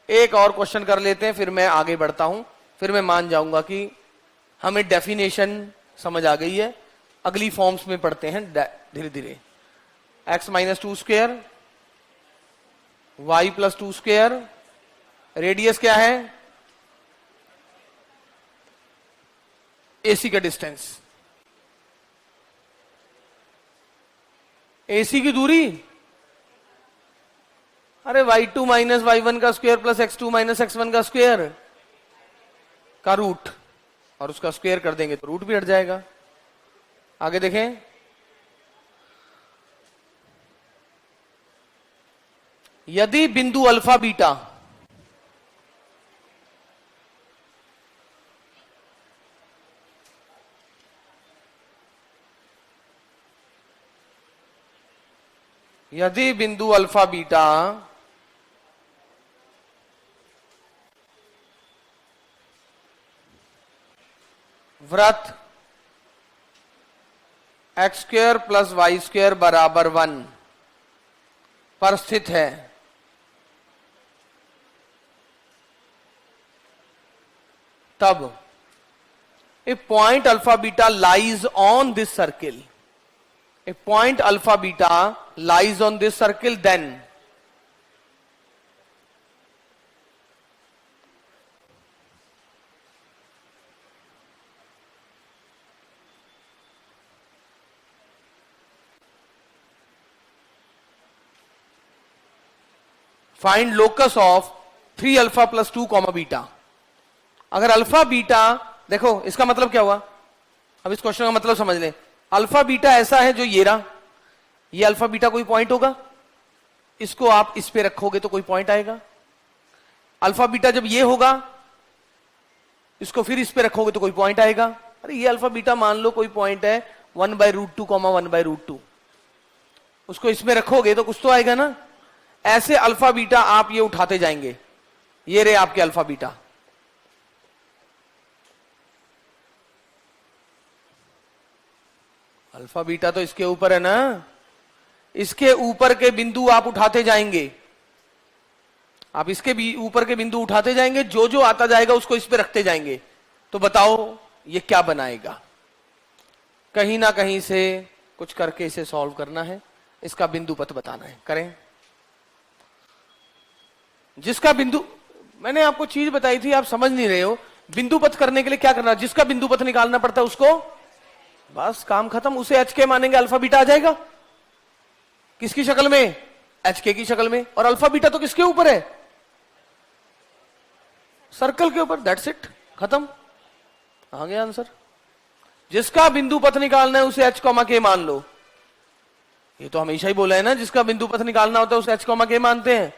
एक और क्वेश्चन कर लेते हैं, फिर मैं आगे बढ़ता हूं, फिर मैं मान जाऊंगा कि हमें डेफिनेशन समझ आ गई है। अगली फॉर्म्स में पढ़ते हैं धीरे धीरे। x minus 2 square, y plus 2 square, radius क्या है, AC का डिस्टेंस, AC की दूरी। अरे y2 माइनस y1 का square plus x2 minus x1 का स्क्वायर का रूट, और उसका स्क्वायर कर देंगे तो रूट भी हट जाएगा। आगे देखें, यदि बिंदु अल्फा बीटा वृत्त X square plus Y square बराबर 1 पर स्थित है, तब a point alpha beta lies on this circle, a point alpha beta lies on this circle, then find locus of 3 alpha plus 2 comma beta. अगर alpha beta, देखो इसका मतलब क्या हुआ, अब इस क्वेश्चन का मतलब समझ लें। अल्फा बीटा ऐसा है जो ये रहा, ये अल्फा बीटा कोई पॉइंट होगा, इसको आप इस पे रखोगे तो कोई पॉइंट आएगा। अल्फा बीटा जब ये होगा, इसको फिर इस पे रखोगे तो कोई पॉइंट आएगा। अरे ये अल्फा बीटा मान लो कोई पॉइंट है 1/√2 कॉमा 1/√2, उसको इसमें रखोगे तो कुछ तो आएगा ना। ऐसे अल्फा बीटा आप ये उठाते जाएंगे, ये रहे आपके अल्फा बीटा। अल्फा बीटा तो इसके ऊपर है ना, इसके ऊपर के बिंदु आप उठाते जाएंगे, आप इसके भी ऊपर के बिंदु उठाते जाएंगे, जो जो आता जाएगा उसको इस पे रखते जाएंगे। तो बताओ ये क्या बनाएगा। कहीं ना कहीं से कुछ करके इसे सॉल्व करना है, इसका बिंदु पथ बताना है। करें, जिसका बिंदु, मैंने आपको चीज बताई थी आप समझ नहीं रहे हो। बिंदु पथ करने के लिए क्या करना, जिसका बिंदु पथ निकालना पड़ता है उसको, बस काम खत्म। उसे एच के मानेंगे, अल्फा बीटा आ जाएगा। किसकी शक्ल में, एच के की शक्ल में। और अल्फा बीटा तो किसके ऊपर है, सर्कल के ऊपर। दैट्स इट, खत्म, आ गया आंसर। जिसका बिंदु पथ निकालना है उसे एच कॉमा के मान लो। ये तो हमेशा ही बोला है ना, जिसका बिंदु पथ निकालना होता है उसे एच कॉमा के मानते हैं।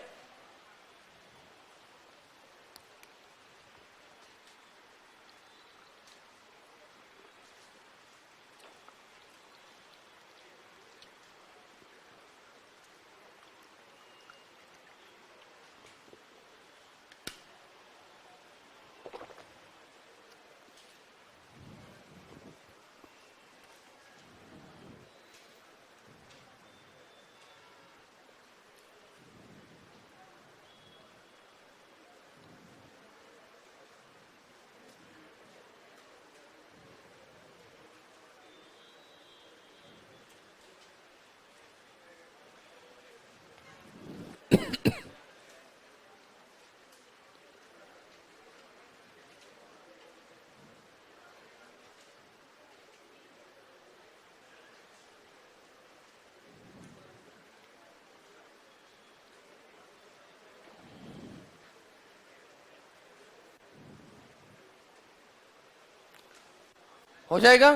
हो जाएगा।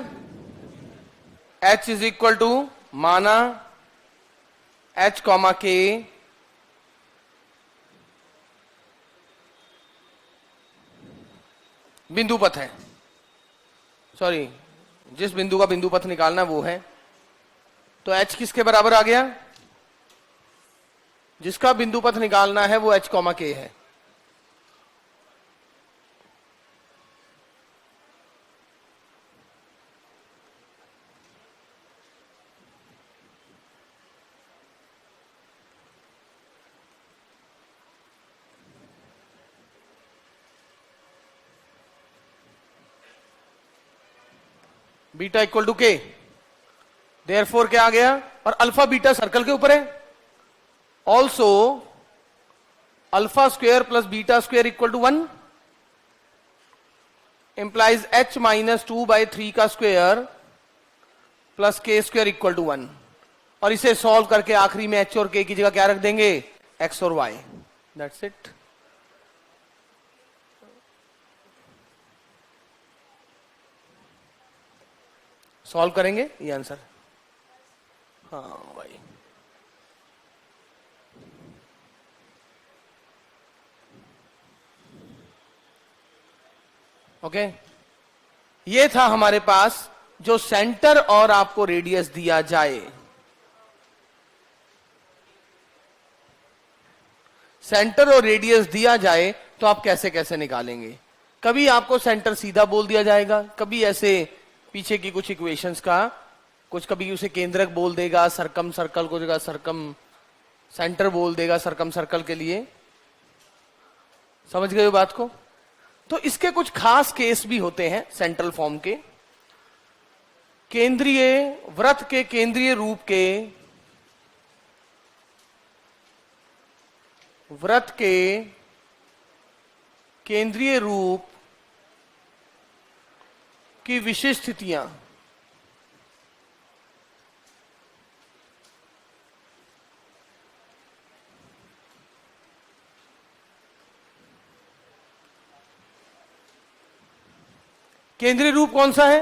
H इज इक्वल टू माना H कॉमा के बिंदु पथ है, सॉरी जिस बिंदु का बिंदु पथ निकालना वो है, तो H किसके बराबर आ गया? जिसका बिंदु पथ निकालना है वो H कॉमा के है। बीटा इक्वल टू के, देयरफॉर क्या आ गया? और अल्फा बीटा सर्कल के ऊपर है। Also alpha square plus beta square equal to 1 implies H minus 2/3 का square plus k square equal to 1। और इसे सॉल्व करके आखिरी में H और K की जगह क्या रख देंगे? X और Y। That's it. सॉल्व करेंगे ये आंसर। हाँ भाई, ओके। ये था हमारे पास जो सेंटर और आपको रेडियस दिया जाए, सेंटर और रेडियस दिया जाए तो आप कैसे कैसे निकालेंगे। कभी आपको सेंटर सीधा बोल दिया जाएगा, कभी ऐसे पीछे की कुछ इक्वेशंस का कुछ, कभी उसे केंद्रक बोल देगा, सरकम सर्कल को जगह सरकम सेंटर बोल देगा सरकम सर्कल के लिए। समझ गए बात को? तो इसके कुछ खास केस भी होते हैं सेंट्रल फॉर्म के। केंद्रीय वृत्त के केंद्रीय रूप के, वृत्त के केंद्रीय रूप की विशेष स्थितियां, केंद्रीय रूप कौन सा है?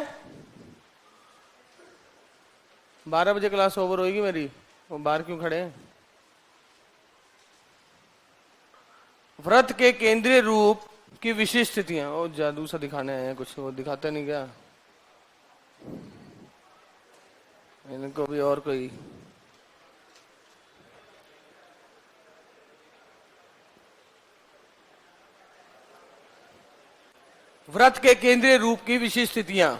12 बजे क्लास ओवर होगी मेरी, वो बाहर क्यों खड़े हैं? वृत्त के केंद्रीय रूप की विशिष्ट स्थितियां। वो जादू सा दिखाने आए हैं कुछ, वो दिखाते नहीं क्या इनको भी? और कोई वृत्त के केंद्रीय रूप की विशिष्ट स्थितियां।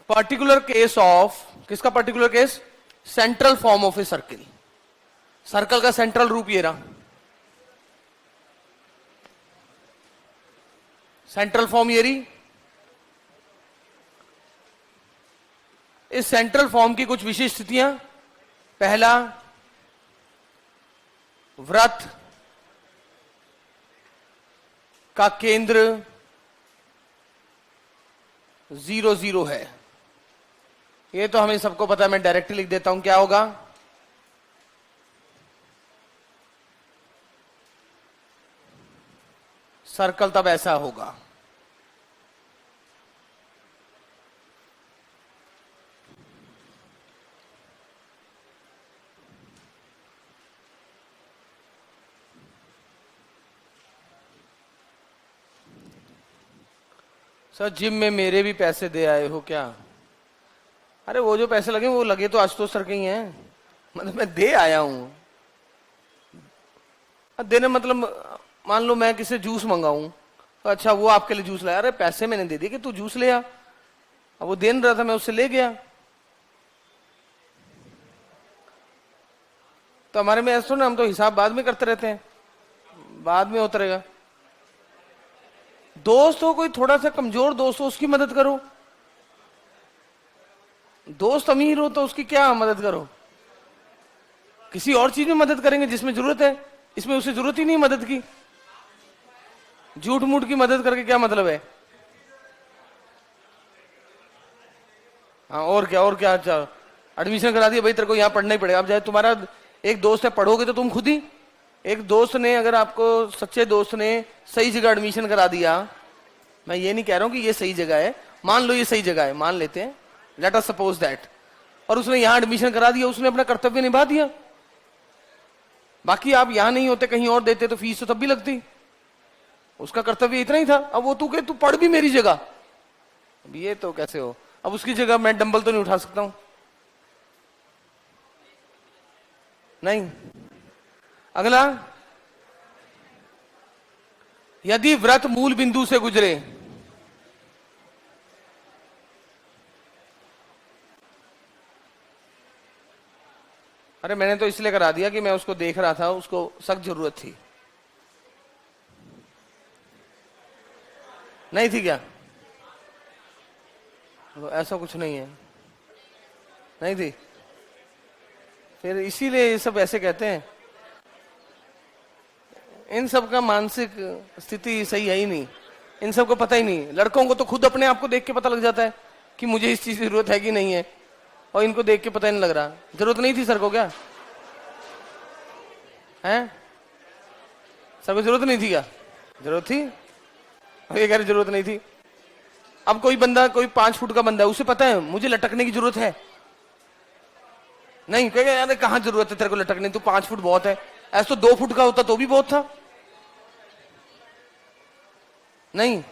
पर्टिकुलर केस ऑफ, किसका particular case? Central form of a circle. Circle का सेंट्रल रूप ये रहा, सेंट्रल फॉर्म ये रही। इस सेंट्रल फॉर्म की कुछ विशिष्ट स्थितियां। पहला, वृत्त का केंद्र 0 0 है। ये तो हमें सबको पता है, मैं डायरेक्टली लिख देता हूं। क्या होगा? सर्कल तब ऐसा होगा। सर जिम में मेरे भी पैसे दे आए हो क्या? अरे वो जो पैसे लगे वो लगे तो आशुतोष सर के ही हैं, मतलब मैं दे आया हूं। देने मतलब मान लो मैं किसी जूस मंगाऊं तो अच्छा वो आपके लिए जूस लाया, अरे पैसे मैंने दे दिए कि तू जूस ले आ। अब वो दे रहा था, मैं उससे ले गया। तो हमारे में ऐसा ना, हम तो हिसाब बाद में करते रहते हैं, बाद में होता रहेगा। दोस्त हो, कोई थोड़ा सा कमजोर दोस्त हो उसकी मदद करो। दोस्त अमीर हो तो उसकी क्या मदद करो। किसी और चीज में मदद करेंगे जिसमें जरूरत है, इसमें उसे जरूरत ही नहीं मदद की। झूठ मूठ की मदद करके क्या मतलब है? हाँ और क्या, और क्या। अच्छा एडमिशन करा दिया भाई, तेरे को यहाँ पढ़ना ही पड़ेगा। अब चाहे तुम्हारा एक दोस्त है, पढ़ोगे तो तुम खुद ही। एक दोस्त ने, अगर आपको सच्चे दोस्त ने सही जगह एडमिशन करा दिया, मैं ये नहीं कह रहा हूं कि ये सही जगह है, मान लो ये सही जगह है, मान लेते हैं, लेट अस सपोज दैट, और उसने यहां एडमिशन करा दिया, उसने अपना कर्तव्य निभा दिया। बाकी आप यहां नहीं होते, कहीं और देते तो फीस तो तब भी लगती, उसका कर्तव्य इतना ही था। अब वो तू तू पढ़ भी मेरी जगह, अब ये तो कैसे हो? अब उसकी जगह मैं डंबल तो नहीं उठा सकता हूं, नहीं। अगला, यदि व्रत मूल बिंदु से गुजरे, अरे मैंने तो इसलिए करा दिया कि मैं उसको देख रहा था, उसको सख्त जरूरत थी। नहीं थी क्या? तो ऐसा कुछ नहीं है, नहीं थी, फिर इसीलिए ये सब ऐसे कहते हैं। इन सब का मानसिक स्थिति सही है ही नहीं, इन सब को पता ही नहीं। लड़कों को तो खुद अपने आप को देख के पता लग जाता है कि मुझे इस चीज की जरूरत है कि नहीं है, और इनको देख के पता ही नहीं लग रहा। जरूरत नहीं थी सर को, क्या है? सर को जरूरत नहीं थी क्या? जरूरत थी, ये कह रहे जरूरत नहीं थी। अब कोई बंदा, कोई 5 फुट का बंदा है, उसे पता है मुझे लटकने की जरूरत है, नहीं कहेगा यार कहां जरूरत है तेरे को लटकने, तू 5 फुट बहुत है। ऐसा तो 2 फुट का होता तो भी बहुत था, नहीं।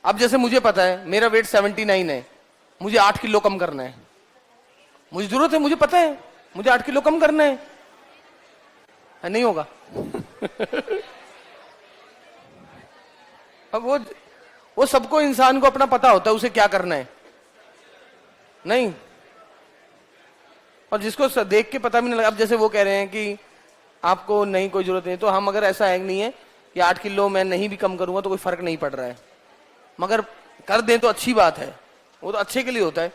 अब जैसे मुझे पता है मेरा वेट 79 है, मुझे 8 किलो कम करना है, मुझे जरूरत है, मुझे पता है मुझे 8 किलो कम करना है, नहीं होगा। अब वो सबको, इंसान को अपना पता होता है उसे क्या करना है, नहीं। और जिसको देख के पता भी नहीं लगा, अब जैसे वो कह रहे हैं कि आपको नहीं कोई जरूरत नहीं, तो हम अगर ऐसा है नहीं है कि 8 किलो मैं नहीं भी कम करूंगा तो कोई फर्क नहीं पड़ रहा है, मगर कर दें तो अच्छी बात है, वो तो अच्छे के लिए होता है,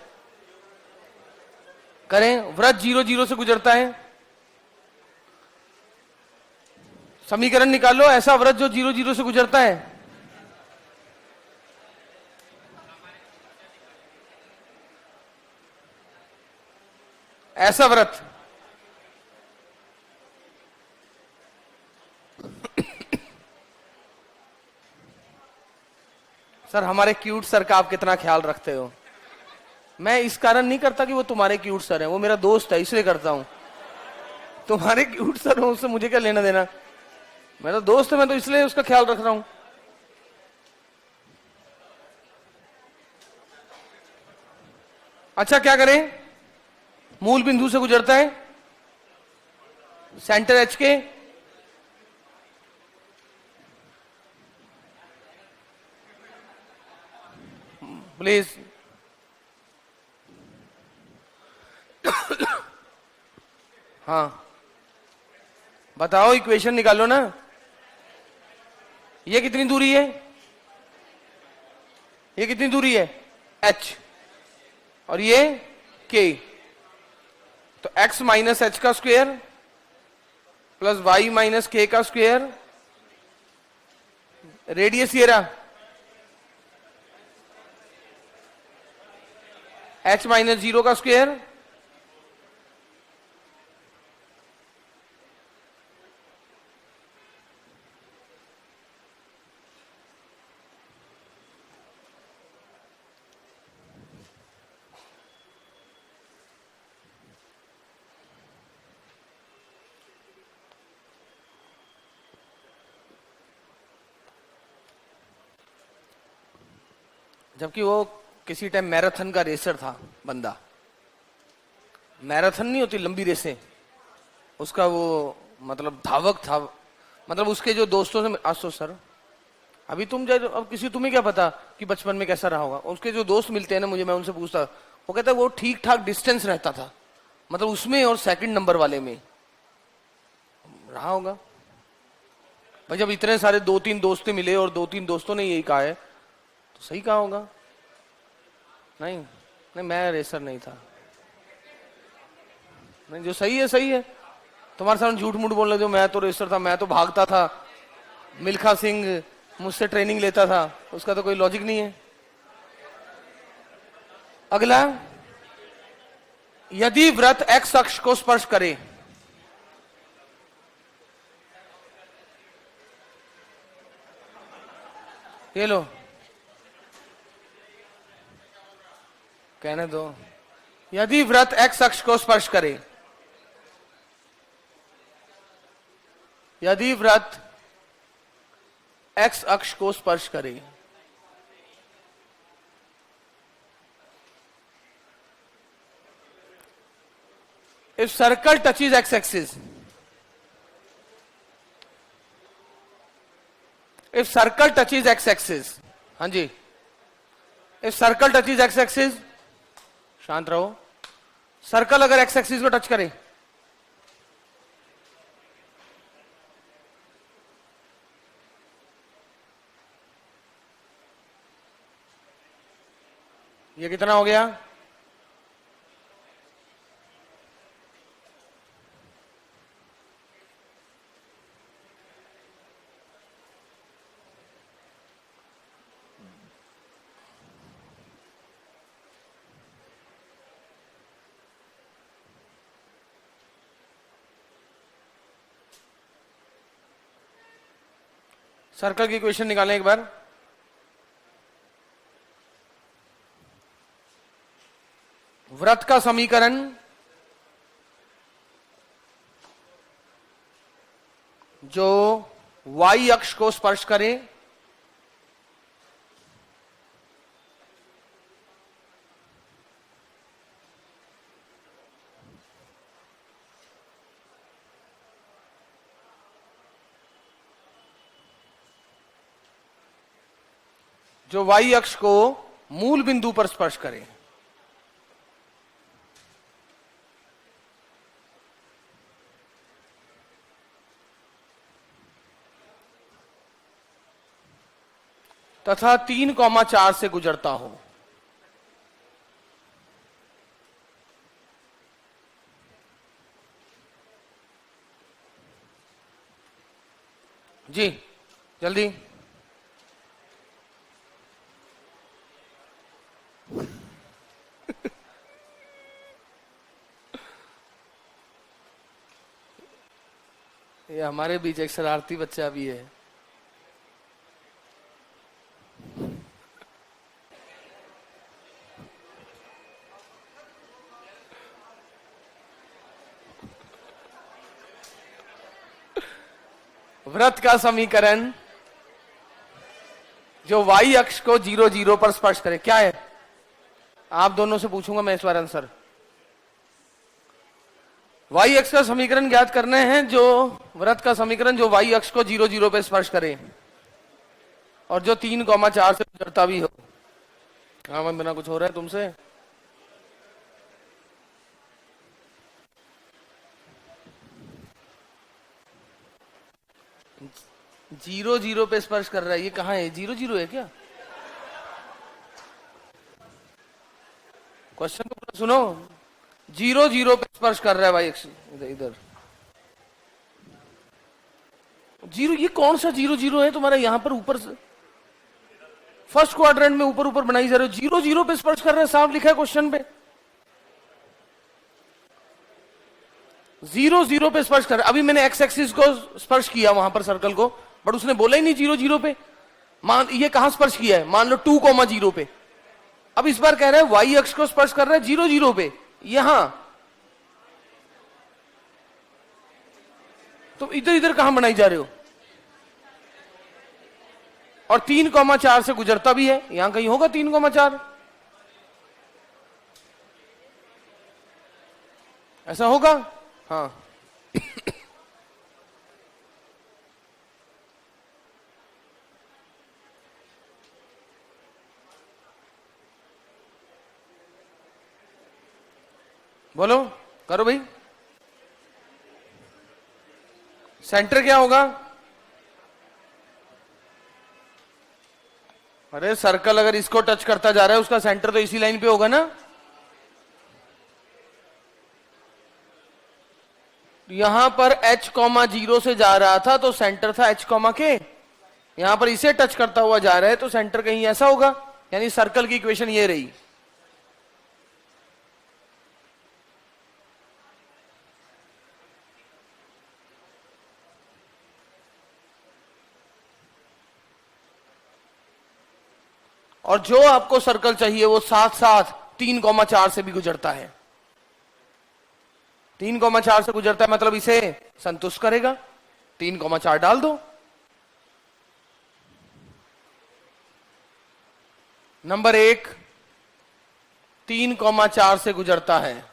करें। व्रत 0-0 से गुजरता है, समीकरण निकालो, ऐसा व्रत जो 0-0 से गुजरता है। ऐसा व्रत सर हमारे क्यूट सर का आप कितना ख्याल रखते हो? मैं इस कारण नहीं करता कि वो तुम्हारे क्यूट सर हैं, वो मेरा दोस्त है इसलिए करता हूं। तुम्हारे क्यूट सर हो उससे मुझे क्या लेना देना, मेरा दोस्त है, मैं तो इसलिए उसका ख्याल रख रहा हूं। अच्छा क्या करें? मूल बिंदु से गुजरता है, सेंटर एच के, प्लीज। हाँ बताओ, इक्वेशन निकालो ना। ये कितनी दूरी है? ये कितनी दूरी है? h, और ये k, तो x माइनस एच का स्क्वायर प्लस y माइनस के का स्क्वायर, रेडियस ये रहा h माइनस 0 का स्क्वायर, जबकि वो किसी टाइम मैराथन का रेसर था बंदा। मैराथन नहीं होती लंबी रेसें, उसका वो मतलब धावक था, मतलब उसके जो दोस्तों से, आज तो सर अभी तुम जाए, अब किसी तुम्हें क्या पता कि बचपन में कैसा रहा होगा। उसके जो दोस्त मिलते हैं ना मुझे, मैं उनसे पूछता, वो कहता है वो ठीक ठाक डिस्टेंस रहता था, मतलब उसमें और सेकंड नंबर वाले में रहा होगा। भाई जब इतने सारे 2-3 दोस्त मिले और 2-3 दोस्तों ने यही कहा है तो सही कहा होगा। नहीं नहीं, मैं रेसर नहीं था। नहीं, जो सही है सही है। तुम्हारे सामने झूठ मूठ बोल रहे हो, मैं तो रेसर था, मैं तो भागता था, मिल्खा सिंह मुझसे ट्रेनिंग लेता था, उसका तो कोई लॉजिक नहीं है। अगला, यदि व्रत एक्स अक्ष को स्पर्श करे, ये लो, कहने दो। यदि व्रत एक्स अक्ष को स्पर्श करे, यदि व्रत एक्स अक्ष को स्पर्श करे, if circle touches X axis, if circle touches X axis, हाँ जी, if circle touches X axis, शांत रहो, सर्कल अगर एक्स एक्सिस को टच करे, ये कितना हो गया? सर्कल की इक्वेशन निकालें एक बार। व्रत का समीकरण जो y अक्ष को स्पर्श करे, जो y अक्ष को मूल बिंदु पर स्पर्श करे, तथा 3,4 से गुजरता हो। जी जल्दी, ये हमारे बीच एक शरारती बच्चा भी है। व्रत का समीकरण जो y अक्ष को 0,0 पर स्पर्श करे, क्या है? आप दोनों से पूछूंगा मैं इस बार आंसर। y अक्ष का समीकरण ज्ञात करने हैं, जो व्रत का समीकरण जो y अक्ष को 0,0 पर स्पर्श करे और जो 3,4 से गुजरता भी हो। हाँ मैं, बिना कुछ हो रहा है तुमसे? जीरो जीरो पे स्पर्श कर रहा है, ये कहाँ है? 0,0 है क्या? क्वेश्चन को सुनो, 0,0 पे स्पर्श कर रहा है भाई, इधर इधर 0, ये कौन सा 0,0 है तुम्हारा? यहां पर ऊपर से फर्स्ट क्वाड्रेंट में ऊपर ऊपर बनाई जा रहे हो, 0,0 पे स्पर्श कर रहा है, साफ लिखा है क्वेश्चन पे 0,0 पे स्पर्श कर रहा है। अभी मैंने एक्स एक्सिस को स्पर्श किया वहां पर सर्कल को, बट उसने बोला ही नहीं 0,0 पे। मान ये कहां स्पर्श किया है? मान लो 2,0 पे। अब इस बार कह रहा है y अक्ष को स्पर्श कर रहा है 0,0 पे, यहां। तो इधर इधर कहां बनाई जा रहे हो? और 3,4 से गुजरता भी है, यहां कहीं होगा 3,4, ऐसा होगा? हाँ बोलो, करो भाई। सेंटर क्या होगा? अरे सर्कल अगर इसको टच करता जा रहा है, उसका सेंटर तो इसी लाइन पे होगा ना। यहां पर h कॉमा 0 से जा रहा था तो सेंटर था h कॉमा के, यहां पर इसे टच करता हुआ जा रहा है तो सेंटर कहीं ऐसा होगा, यानी सर्कल की इक्वेशन ये रही। और जो आपको सर्कल चाहिए वो साथ साथ 3,4 से भी गुजरता है। 3,4 से गुजरता है मतलब इसे संतुष्ट करेगा, 3,4 डाल दो। नंबर 1 3,4 से गुजरता है।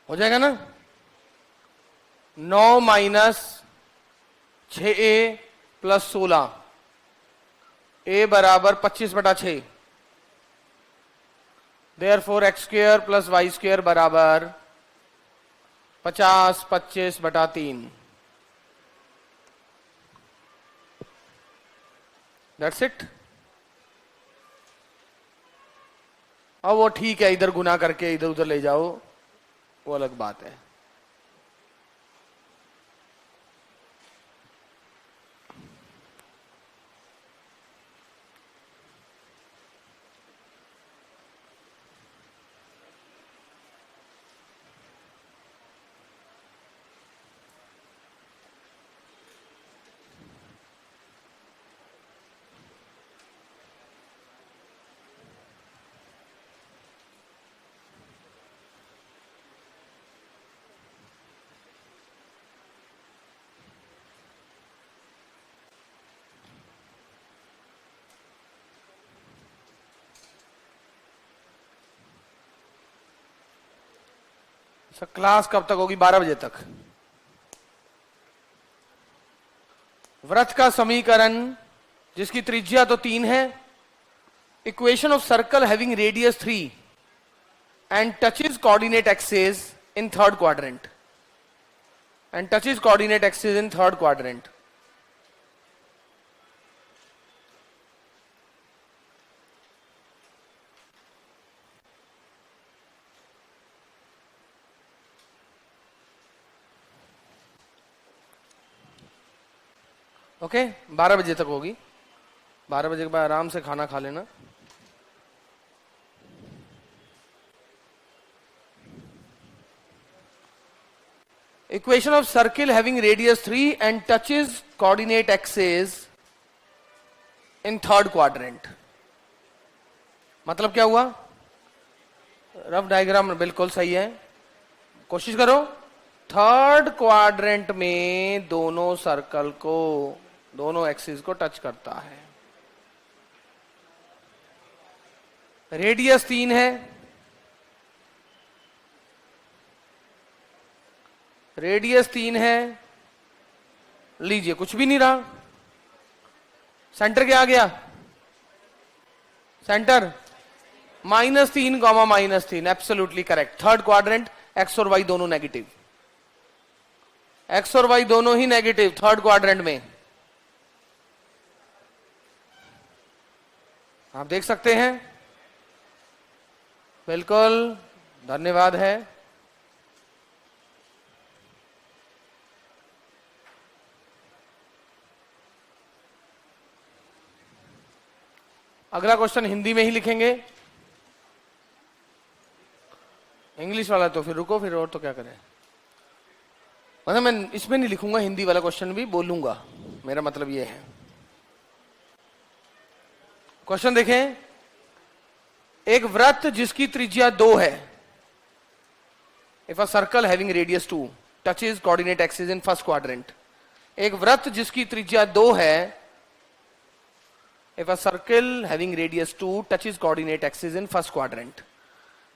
हो जाएगा ना? 9 माइनस 6a प्लस 16, a बराबर 25/6। Therefore x square plus Y square बराबर 50 25/3। That's it. अब वो ठीक है, इधर गुना करके इधर उधर ले जाओ, वो अलग बात है। सर क्लास कब तक होगी? 12 बजे तक। वृत्त का समीकरण जिसकी त्रिज्या तो 3 है, equation of circle having radius 3 and touches coordinate axis in third quadrant, and touches coordinate axis in third quadrant. Okay 12 बजे तक होगी। 12 बजे के बाद आराम से खाना खा लेना। Equation of circle having radius 3 and touches coordinate axis in third quadrant. मतलब क्या हुआ? रफ डायग्राम बिल्कुल सही है, कोशिश करो। थर्ड क्वाड्रेंट में दोनों सर्कल को, दोनों एक्सिस को टच करता है। रेडियस 3 है, रेडियस 3 है, लीजिए कुछ भी नहीं रहा। सेंटर क्या आ गया? Centre -3, -3, absolutely correct. Third quadrant, x और वाई दोनों नेगेटिव, एक्स और वाई दोनों ही नेगेटिव थर्ड क्वाड्रेंट में। आप देख सकते हैं, बिल्कुल, धन्यवाद है। अगला क्वेश्चन हिंदी में ही लिखेंगे, इंग्लिश वाला तो फिर रुको, फिर और तो क्या करें। मतलब मैं इसमें नहीं लिखूंगा, हिंदी वाला क्वेश्चन भी बोलूंगा, मेरा मतलब ये है। क्वेश्चन देखें, एक वृत्त जिसकी त्रिज्या 2 है, if a circle having radius 2 touches coordinate axis in first quadrant. एक वृत्त जिसकी त्रिज्या 2 है, if a circle having radius 2 touches coordinate axis in first quadrant.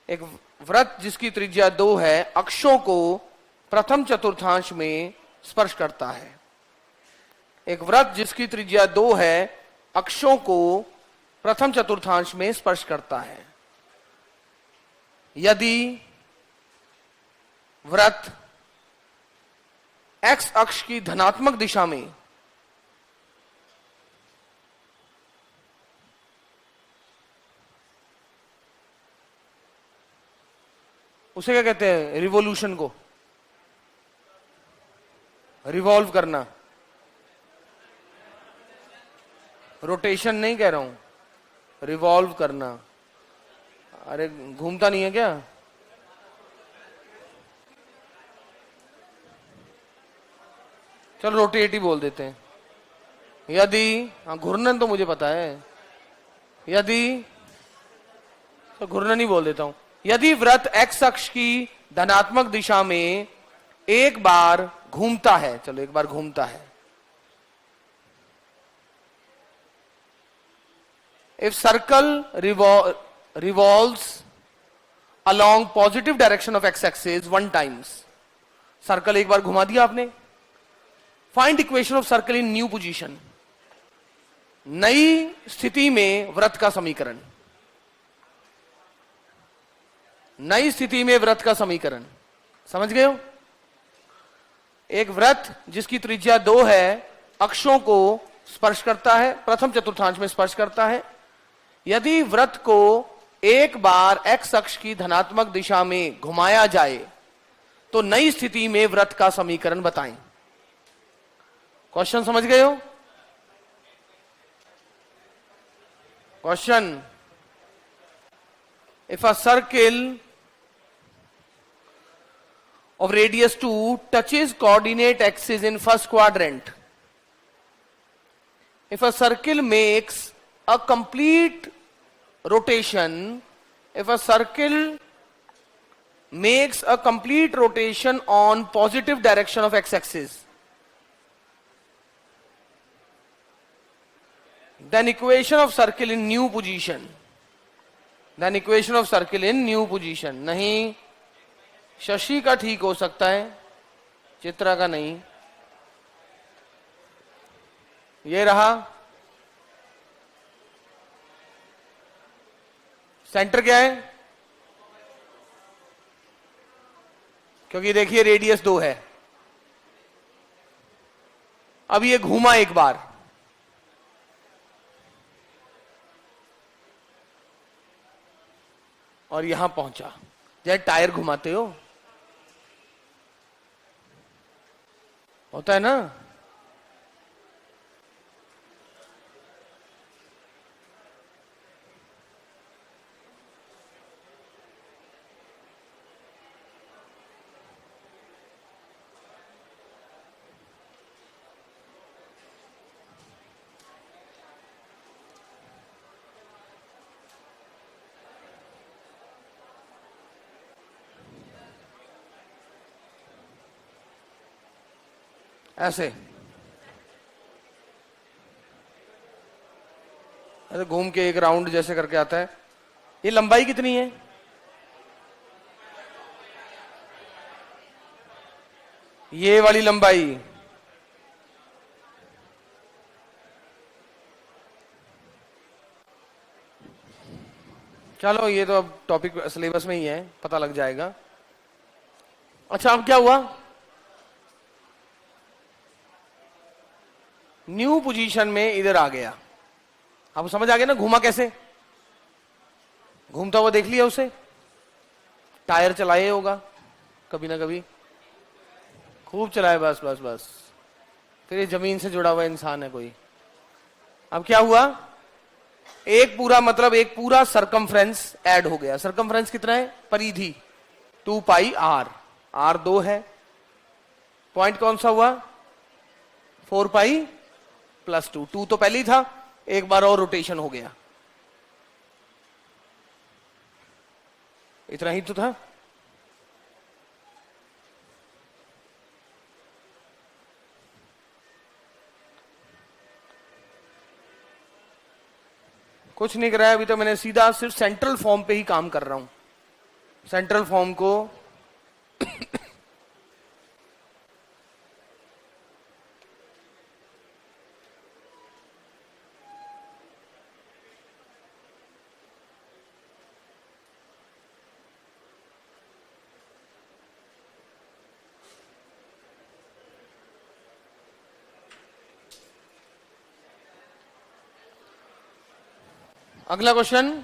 एक वृत्त जिसकी त्रिज्या 2 है, अक्षों को प्रथम चतुर्थांश में स्पर्श करता है। एक वृत्त जिसकी त्रिज्या 2 है, अक्षों को प्रथम चतुर्थांश में स्पर्श करता है। यदि वृत्त एक्स अक्ष की धनात्मक दिशा में उसे क्या कहते हैं? रिवॉल्यूशन को, रिवॉल्व करना। रोटेशन नहीं कह रहा हूं, रिवॉल्व करना। अरे घूमता नहीं है क्या? चलो रोटेट ही बोल देते हैं। यदि, हाँ घूर्णन तो मुझे पता है, यदि तो घूर्णन ही बोल देता हूं। यदि वृत्त एक्स अक्ष की धनात्मक दिशा में एक बार घूमता है, चलो एक बार घूमता है, if circle revolves along positive direction of x-axis one times, circle एक बार घुमा दिया आपने, find equation of circle in new position, नई स्थिति में वृत्त का समीकरण, नई स्थिति में वृत्त का समीकरण। समझ गए हो? एक वृत्त जिसकी त्रिज्या 2 है अक्षों को स्पर्श करता है, प्रथम चतुर्थांश में स्पर्श करता है। यदि वृत्त को एक बार एक्स अक्ष की धनात्मक दिशा में घुमाया जाए तो नई स्थिति में वृत्त का समीकरण बताएं। क्वेश्चन समझ गए हो? Question, if a circle of radius 2 touches coordinate axis in first quadrant, if a circle makes a complete rotation, if a circle makes a complete rotation on positive direction of x-axis, then equation of circle in new position, then equation of circle in new position। नहीं, शशि का ठीक हो सकता है, चित्रा का नहीं। ये रहा सेंटर क्या है, क्योंकि देखिए रेडियस 2 है। अब ये घूमा एक बार, और यहां पहुंचा, जैसे टायर घुमाते हो, होता है ना। ऐसे ऐसे घूम के एक राउंड जैसे करके आता है। ये लंबाई कितनी है? ये वाली लंबाई, चलो ये तो अब टॉपिक सिलेबस में ही है, पता लग जाएगा। अच्छा अब क्या हुआ? न्यू पोजीशन में इधर आ गया। अब समझ आ गया ना घूमा कैसे? घूमता हुआ देख लिया उसे, टायर चलाए होगा कभी ना कभी, खूब चलाए, बस बस बस, फिर ये जमीन से जुड़ा हुआ इंसान है कोई। अब क्या हुआ? एक पूरा, मतलब एक पूरा सरकमफ्रेंस ऐड हो गया। सरकमफ्रेंस कितना है? परिधि 2 पाई आर, आर 2 है। पॉइंट कौन सा हुआ? 4 पाई प्लस 2, 2 तो पहले ही था, एक बार और रोटेशन हो गया। इतना ही तो था। कुछ नहीं कराया अभी तो, मैंने सीधा सिर्फ सेंट्रल फॉर्म पे ही काम कर रहा हूं। सेंट्रल फॉर्म को अगला क्वेश्चन।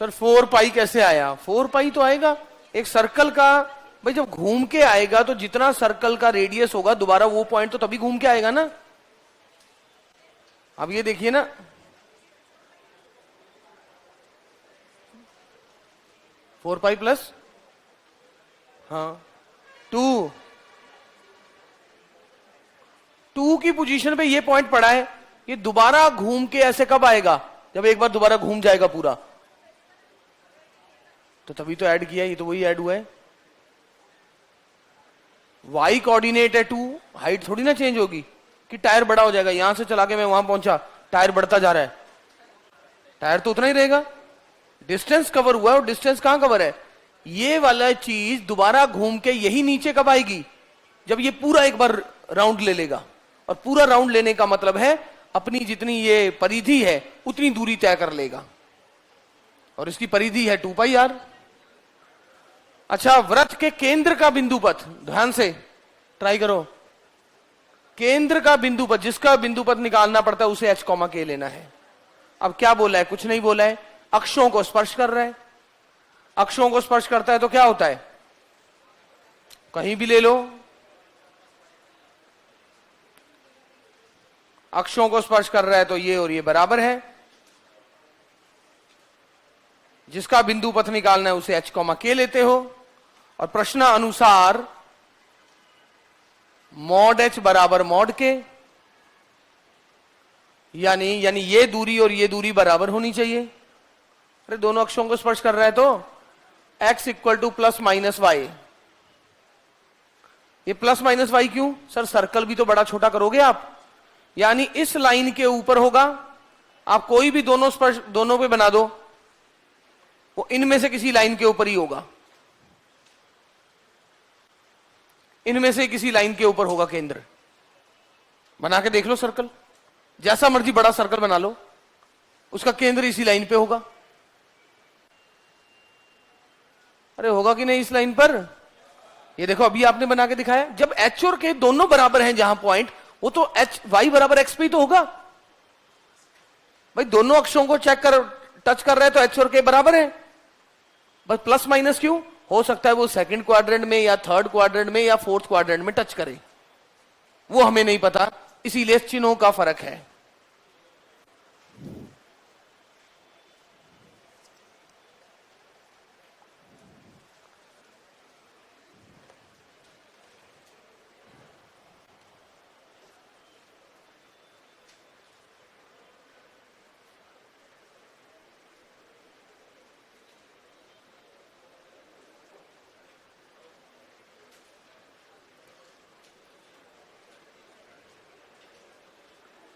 सर 4 पाई कैसे आया? 4 पाई तो आएगा एक सर्कल का, भाई जब घूम के आएगा तो जितना सर्कल का रेडियस होगा दोबारा वो पॉइंट तो तभी घूम के आएगा ना। अब ये देखिए ना, 4 पाई प्लस, हाँ 2 की पोजीशन पे ये पॉइंट पड़ा है, ये दोबारा घूम के ऐसे कब आएगा? जब एक बार दोबारा घूम जाएगा पूरा, तो तभी तो ऐड किया, ये तो वही ऐड हुआ है। वाई कोऑर्डिनेट है 2, हाइट थोड़ी ना चेंज होगी कि टायर बड़ा हो जाएगा, यहां से चला के मैं वहां पहुंचा टायर बढ़ता जा रहा है, टायर तो उतना ही रहेगा। डिस्टेंस कवर हुआ है, और डिस्टेंस कहां कवर है? ये वाला चीज दोबारा घूम के यही नीचे कब आएगी? जब ये पूरा एक बार राउंड ले लेगा, और पूरा राउंड लेने का मतलब है अपनी जितनी ये परिधि है उतनी दूरी तय कर लेगा, और इसकी परिधि है 2 पाई आर। अच्छा, वृत्त के केंद्र का बिंदु पथ, ध्यान से ट्राई करो, केंद्र का बिंदु पथ, जिसका बिंदु पथ निकालना पड़ता है उसे h, k लेना है। अब क्या बोला है? कुछ नहीं बोला है, अक्षों को स्पर्श कर रहा है। अक्षों को स्पर्श करता है तो क्या होता है? कहीं भी ले लो, अक्षों को स्पर्श कर रहा है तो ये और ये बराबर है। जिसका बिंदु पथ निकालना है उसे h, k लेते हो, और प्रश्न अनुसार मॉड h बराबर मॉड k, यानी ये दूरी और ये दूरी बराबर होनी चाहिए। अरे दोनों अक्षों को स्पर्श कर रहा है तो x equal to plus minus y. ये प्लस माइनस वाई क्यों? सर सर्कल भी तो बड़ा छोटा करोगे आप, यानी इस लाइन के ऊपर होगा, आप कोई भी दोनों स्पर्श दोनों पे बना दो, वो इनमें से किसी लाइन के ऊपर ही होगा, इनमें से किसी लाइन के ऊपर होगा केंद्र। बना के देख लो सर्कल, जैसा मर्जी बड़ा सर्कल बना लो, उसका केंद्र इसी लाइन पे होगा। अरे होगा कि नहीं इस लाइन पर? ये देखो अभी आपने बना के दिखाया, जब h और k दोनों बराबर हैं जहां पॉइंट, वो तो h y बराबर x पे ही तो होगा। भाई दोनों अक्षों को चेक कर, टच कर रहा है तो h और k बराबर है, बस प्लस माइनस क्यों? हो सकता है वो सेकंड क्वाड्रेंट में या थर्ड क्वाड्रेंट में या फोर्थ क्वाड्रेंट में टच करे, वो हमें नहीं पता, इसीलिए चिन्हों का फर्क है।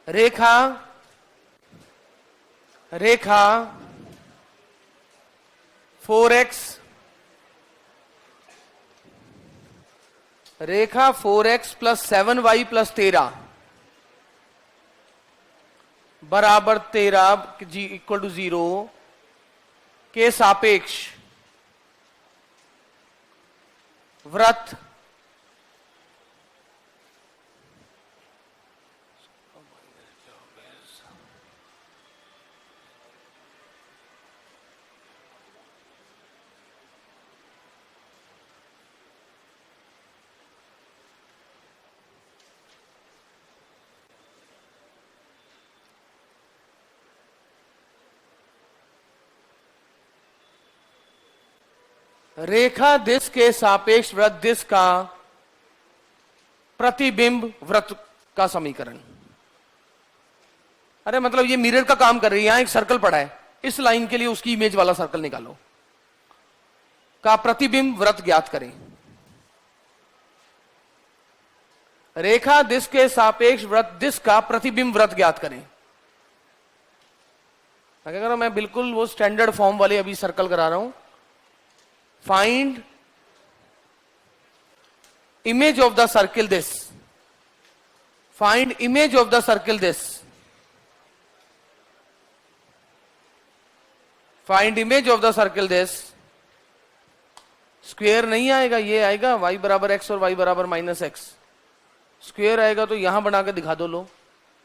रेखा 4x, रेखा 4x प्लस 7y प्लस 13 बराबर 13 जी इक्वल टू 0 के सापेक्ष वृत्त रेखा दिश के सापेक्ष वृत्त दिश का प्रतिबिंब वृत्त का समीकरण। अरे मतलब ये मिरर का काम कर रही है, यहां एक सर्कल पड़ा है, इस लाइन के लिए उसकी इमेज वाला सर्कल निकालो, का प्रतिबिंब वृत्त ज्ञात करें। रेखा दिश के सापेक्ष वृत्त दिश का प्रतिबिंब वृत्त ज्ञात करें। मैं क्या कर रहा हूं, मैं बिल्कुल वो स्टैंडर्ड फॉर्म वाले अभी सर्कल करा रहा हूं। Find image of the circle this, find image of the circle this, find image of the circle this. Square नहीं आएगा, ये आएगा y बराबर x और y बराबर माइनस एक्स। स्क्वेयर आएगा तो यहां बना के दिखा दो, लो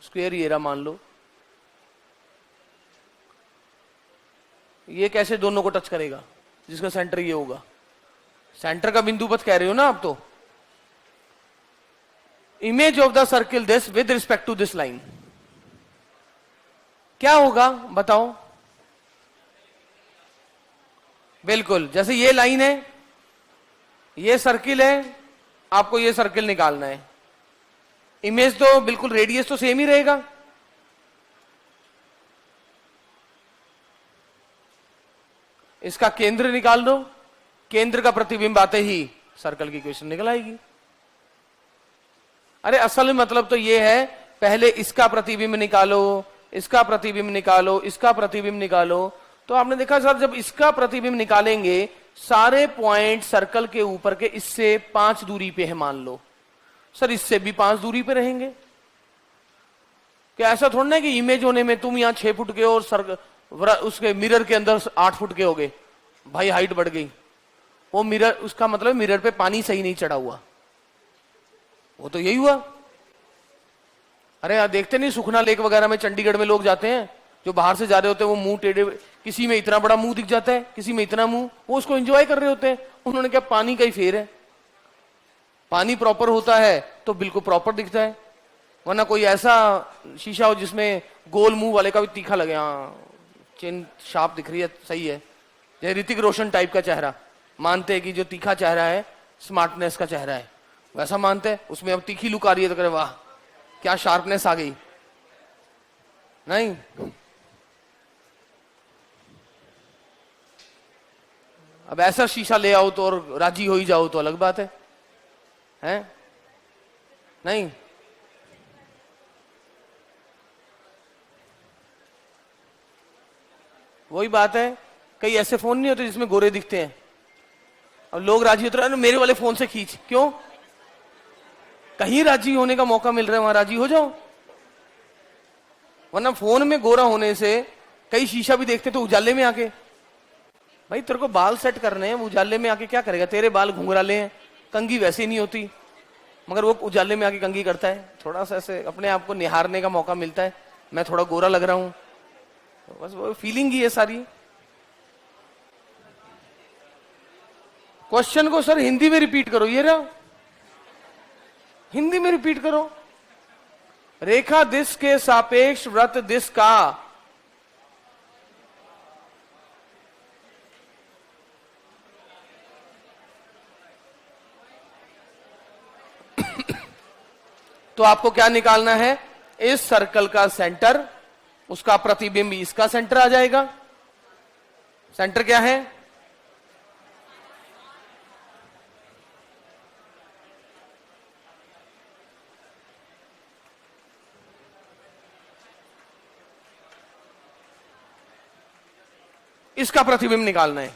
स्क्वेयर ये रहा मान लो। ये कैसे दोनों को टच करेगा, जिसका सेंटर ये होगा। सेंटर का बिंदु पथ कह रहे हो ना आप तो। Image of the circle this with respect to this line क्या होगा बताओ। बिल्कुल जैसे ये लाइन है, ये सर्किल है, आपको ये सर्किल निकालना है। इमेज तो बिल्कुल रेडियस तो सेम ही रहेगा। इसका केंद्र निकाल दो, केंद्र का प्रतिबिंब आते ही सर्कल की इक्वेशन निकल आएगी। अरे असल में मतलब तो ये है, पहले इसका प्रतिबिंब निकालो, इसका प्रतिबिंब निकालो, इसका प्रतिबिंब निकालो। तो आपने देखा सर, जब इसका प्रतिबिंब निकालेंगे सारे पॉइंट सर्कल के ऊपर के इससे 5 दूरी पे है मान लो। सर इससे भी 5 दूरी पे रहेंगे क्या? ऐसा थोड़ा ना कि इमेज होने में तुम यहां 6 फुट के और उसके मिरर के अंदर 8 फुट के हो गए, भाई हाइट बढ़ गई। वो मिरर, उसका मतलब मिरर पे पानी सही नहीं चढ़ा हुआ, वो तो यही हुआ। अरे यार देखते नहीं सुखना लेक वगैरह में चंडीगढ़ में लोग जाते हैं, जो बाहर से जा रहे होते हैं वो मुंह टेढ़े, किसी में इतना बड़ा मुंह दिख जाता है, किसी में इतना मुंह, वो उसको एंजॉय कर रहे होते हैं। उन्होंने क्या, पानी का ही फेर है। पानी प्रॉपर होता है तो बिल्कुल प्रॉपर दिखता है, वरना कोई ऐसा शीशा हो जिसमें गोल मुंह वाले का भी तीखा लगे, हाँ चिन शार्प दिख रही है, सही है। जैसे ऋतिक रोशन टाइप का चेहरा, मानते हैं कि जो तीखा चेहरा है स्मार्टनेस का चेहरा है, वैसा मानते हैं। उसमें अब तीखी लुक आ रही है तो करे वाह क्या शार्पनेस आ गई। नहीं, अब ऐसा शीशा ले आओ तो और राजी हो ही जाओ तो अलग बात है, हैं? नहीं, वही बात है। कई ऐसे फोन नहीं होते जिसमें गोरे दिखते हैं, अब लोग राजी होते हैं मेरे वाले फोन से खींच, क्यों? कहीं राजी होने का मौका मिल रहा है वहां राजी हो जाओ, वरना फोन में गोरा होने से कई शीशा भी देखते तो उजाले में आके, भाई तेरे को बाल सेट करने हैं, उजाले में आके क्या करेगा? तेरे बाल घुंघराले हैं, कंघी वैसे ही नहीं होती, मगर वो उजाले में आके कंघी करता है। थोड़ा सा ऐसे अपने आप को निहारने का मौका मिलता है, मैं थोड़ा गोरा लग रहा हूं, बस वो फीलिंग ही है सारी। क्वेश्चन को सर हिंदी में रिपीट करो, ये रहा, हिंदी में रिपीट करो। रेखा दिश के सापेक्ष वृत्त दिश का तो आपको क्या निकालना है? इस सर्कल का सेंटर, उसका प्रतिबिंब इसका सेंटर आ जाएगा। सेंटर क्या है? इसका प्रतिबिंब निकालना है।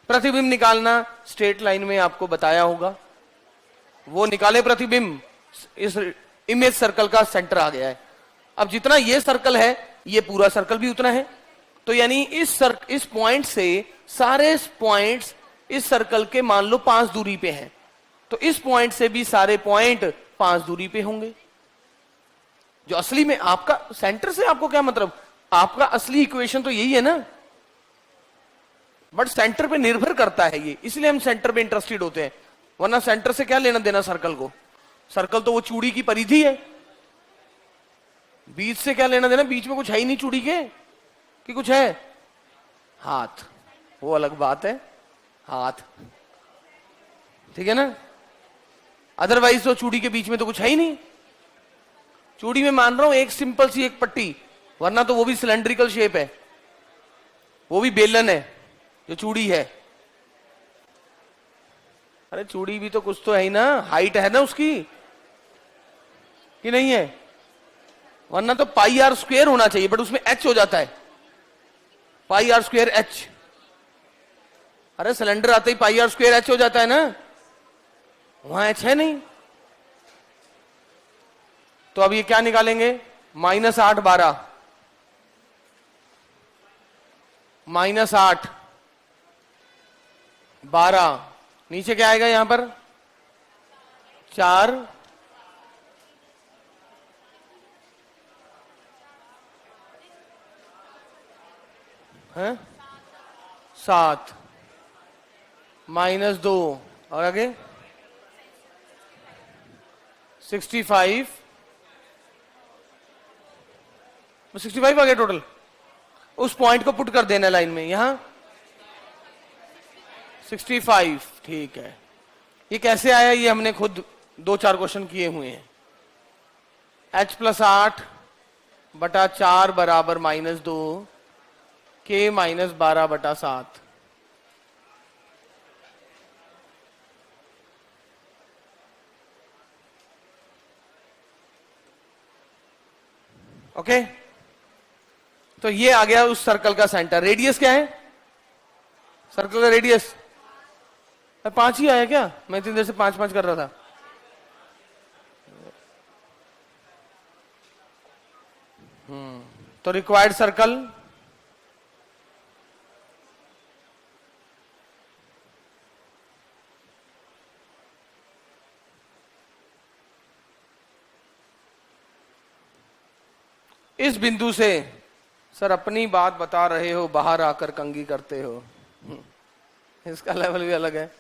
प्रतिबिंब निकालना स्ट्रेट लाइन में आपको बताया होगा, वो निकाले प्रतिबिंब, इस इमेज सर्कल का सेंटर आ गया है। अब जितना ये सर्कल है ये पूरा सर्कल भी उतना है, तो यानी इस पॉइंट से सारे पॉइंट्स इस सर्कल के मान लो 5 दूरी पे हैं, तो इस पॉइंट से भी सारे पॉइंट 5 दूरी पे होंगे। जो असली में आपका सेंटर से आपको क्या मतलब, आपका असली इक्वेशन तो यही है ना, बट सेंटर पे निर्भर करता है ये, इसलिए हम सेंटर पे इंटरेस्टेड होते हैं। वरना सेंटर से क्या लेना देना सर्कल को? सर्कल तो वो चूड़ी की परिधि है, बीच से क्या लेना देना? बीच में कुछ है ही नहीं चूड़ी के, कि कुछ है? हाथ, वो अलग बात है, हाथ, ठीक है ना। अदरवाइज तो चूड़ी के बीच में तो कुछ है ही नहीं। चूड़ी में मान रहा हूं एक सिंपल सी एक पट्टी, वरना तो वो भी सिलेंड्रिकल शेप है, वो भी बेलन है जो चूड़ी है। अरे चूड़ी भी तो कुछ तो है ही ना, हाइट है ना उसकी, कि नहीं है? वरना तो पाई आर स्क्वेयर होना चाहिए, बट उसमें एच हो जाता है, पाई आर स्क्वेयर एच। अरे सिलेंडर आते ही पाई आर स्क्वेयर एच हो जाता है ना, वहां एच है नहीं। तो अब ये क्या निकालेंगे? -8 12 -8 12, नीचे क्या आएगा यहां पर? 4 है, 7 -2 और आगे 65, 65 आ गया टोटल। उस पॉइंट को पुट कर देना लाइन में, यहां 65, ठीक है। ये कैसे आया? ये हमने खुद 2-4 क्वेश्चन किए हुए हैं। h + 8 बटा 4 बराबर -2 k - 12 बटा 7। ओके, तो ये आ गया उस सर्कल का सेंटर। रेडियस क्या है सर्कल का? रेडियस 5 ही आया क्या? मैं इतनी देर से 5 कर रहा था। तो रिक्वायर्ड सर्कल इस बिंदु से, सर अपनी बात बता रहे हो, बाहर आकर कंगी करते हो। इसका लेवल भी अलग है।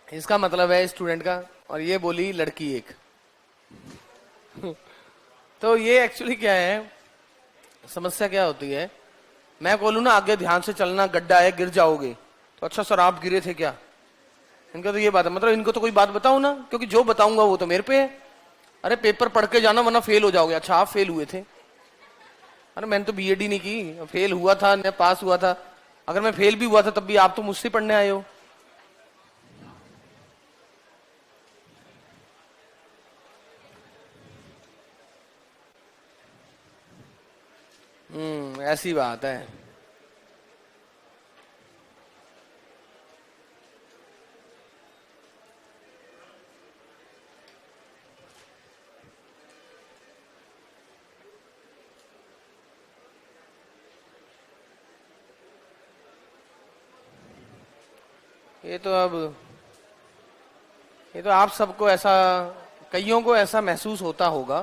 इसका मतलब है स्टूडेंट का, और ये बोली लड़की एक। तो ये एक्चुअली क्या है, समस्या क्या होती है? मैं बोलूं ना आगे ध्यान से चलना, गड्ढा है गिर जाओगे, तो अच्छा सर आप गिरे थे क्या? इनका तो ये बात है, मतलब इनको तो कोई बात बताऊं ना, क्योंकि जो बताऊंगा वो तो मेरे पे है। अरे पेपर पढ़ के जाना वरना फेल हो जाओगे। अच्छा आप फेल हुए थे? अरे मैंने तो बीएड ही नहीं की, फेल हुआ था न पास हुआ था। अगर मैं फेल भी हुआ था तब भी आप तो मुझसे पढ़ने आए हो। ऐसी बात है। ये तो आप सबको ऐसा, कईयों को ऐसा महसूस होता होगा।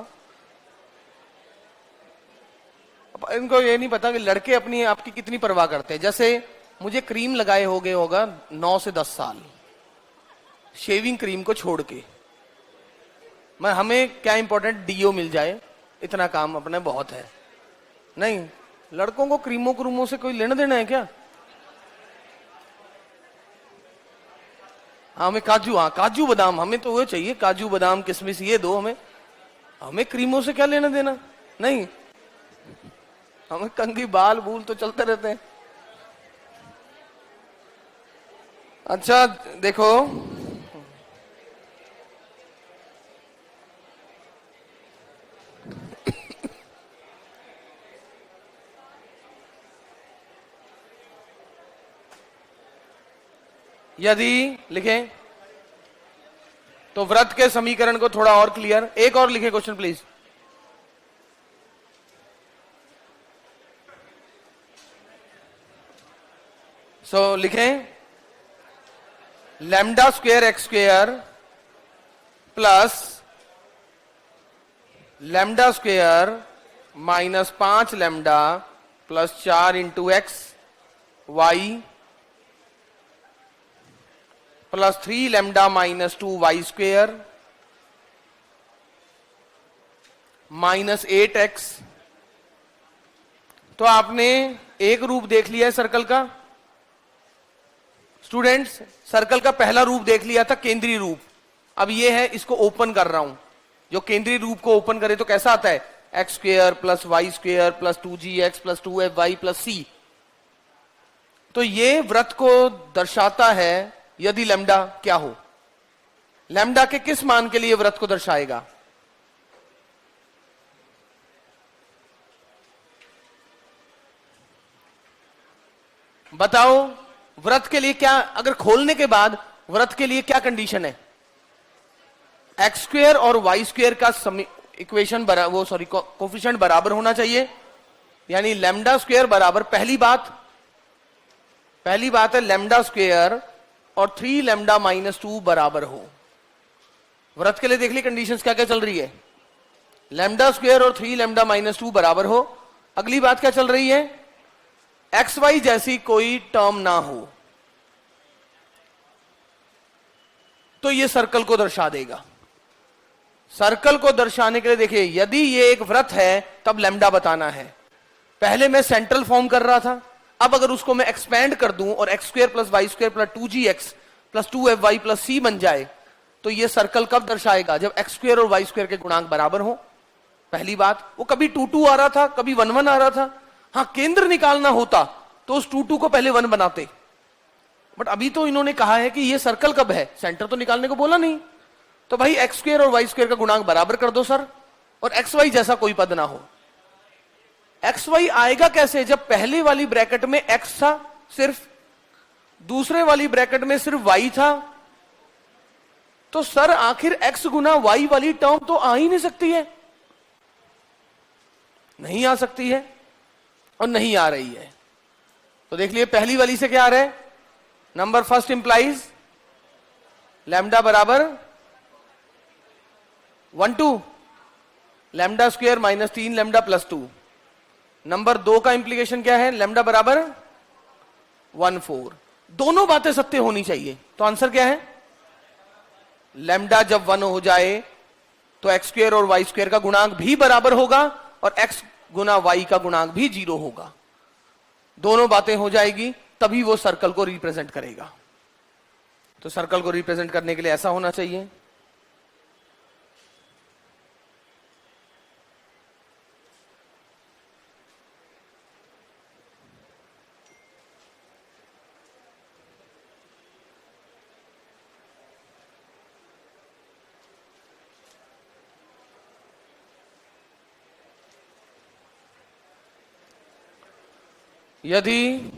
अब इनको ये नहीं पता कि लड़के अपनी आपकी कितनी परवाह करते हैं। जैसे मुझे क्रीम लगाए हो गए होगा 9 से 10 साल, शेविंग क्रीम को छोड़ के। मैं हमें क्या इंपॉर्टेंट, डीओ मिल जाए, इतना काम अपने बहुत है। नहीं, लड़कों को क्रीमों क्रूमों से कोई लेना देना है क्या? हमें काजू, हाँ काजू बादाम, हमें तो वो चाहिए, काजू बादाम किशमिश ये दो हमें। हमें क्रीमों से क्या लेना देना? नहीं, हमें कंघी बाल बूल तो चलते रहते हैं। अच्छा देखो, यदि लिखें तो व्रत के समीकरण को थोड़ा और क्लियर, एक और लिखे क्वेश्चन प्लीज। लिखें lambda square x square plus lambda square -5 lambda plus 4 into x y plus 3 lambda -2 y square -8x। तो आपने एक रूप देख लिया है सर्कल का। स्टूडेंट्स, सर्कल का पहला रूप देख लिया था, केंद्रीय रूप। अब ये है, इसको ओपन कर रहा हूं। जो केंद्रीय रूप को ओपन करे तो कैसा आता है? X square plus y square plus 2gx plus 2fy plus c। तो ये व्रत को दर्शाता है यदि लैम्डा क्या हो? लैम्डा के किस मान के लिए वृत्त को दर्शाएगा? बताओ, वृत्त के लिए क्या, अगर खोलने के बाद वृत्त के लिए क्या कंडीशन है? एक्स स्क्वेयर और वाई स्क्वेयर का इक्वेशन कोफिशिएंट बराबर होना चाहिए, यानी लैम्डा स्क्वेयर बराबर, पहली बात है लैम्डा स्क्वेयर और 3 लैम्डा माइनस 2 बराबर हो। वृत्त के लिए देख ली कंडीशंस क्या क्या चल रही है, लैम्डा स्क्वेयर और 3 लैम्डा माइनस 2 बराबर हो। अगली बात क्या चल रही है, एक्स वाई जैसी कोई टर्म ना हो, तो ये सर्कल को दर्शा देगा। सर्कल को दर्शाने के लिए देखिए, यदि ये एक वृत्त है तब लैम्डा बताना है। पहले मैं सेंट्रल फॉर्म कर रहा था, अब अगर उसको मैं एक्सपेंड कर दूं और x square plus y square plus 2gx plus 2fy plus c बन जाए, तो ये सर्कल कब दर्शाएगा? जब एक्स स्क्वेयर और वाई स्क्वेयर के गुणांक बराबर हो। पहली बात, वो कभी 2 आ रहा था, कभी 1 आ रहा था। हाँ, केंद्र निकालना होता तो उस 2 को पहले 1 बनाते, बट अभी तो इन्होंने कहा है कि ये सर्कल कब है, सेंटर तो निकालने को बोला नहीं। तो भाई एक्स स्क्वेयर और वाई स्क्वेयर का गुणांक बराबर कर दो सर, और एक्स वाई जैसा कोई पद ना हो। एक्स वाई आएगा कैसे? जब पहले वाली ब्रैकेट में एक्स था सिर्फ, दूसरे वाली ब्रैकेट में सिर्फ वाई था, तो सर आखिर एक्स गुना वाई वाली टर्म तो आ ही नहीं सकती है, नहीं आ सकती है और नहीं आ रही है। तो देख लिए पहली वाली से क्या आ रहा है, नंबर फर्स्ट इंप्लाइज लैम्डा बराबर 1 2 lambda square minus 3 lambda plus 2। Number 2 का इंप्लीकेशन क्या है, लैम्डा बराबर 1 4। दोनों बातें सत्य होनी चाहिए, तो आंसर क्या है, लैम्डा जब 1 हो जाए तो एक्स स्क्वेयर और वाई स्क्वेयर का गुणांक भी बराबर होगा और एक्स गुना वाई का गुणांक भी 0 होगा। दोनों बातें हो जाएगी तभी वो सर्कल को रिप्रेजेंट करेगा। तो सर्कल को रिप्रेजेंट करने के लिए ऐसा होना चाहिए। यदि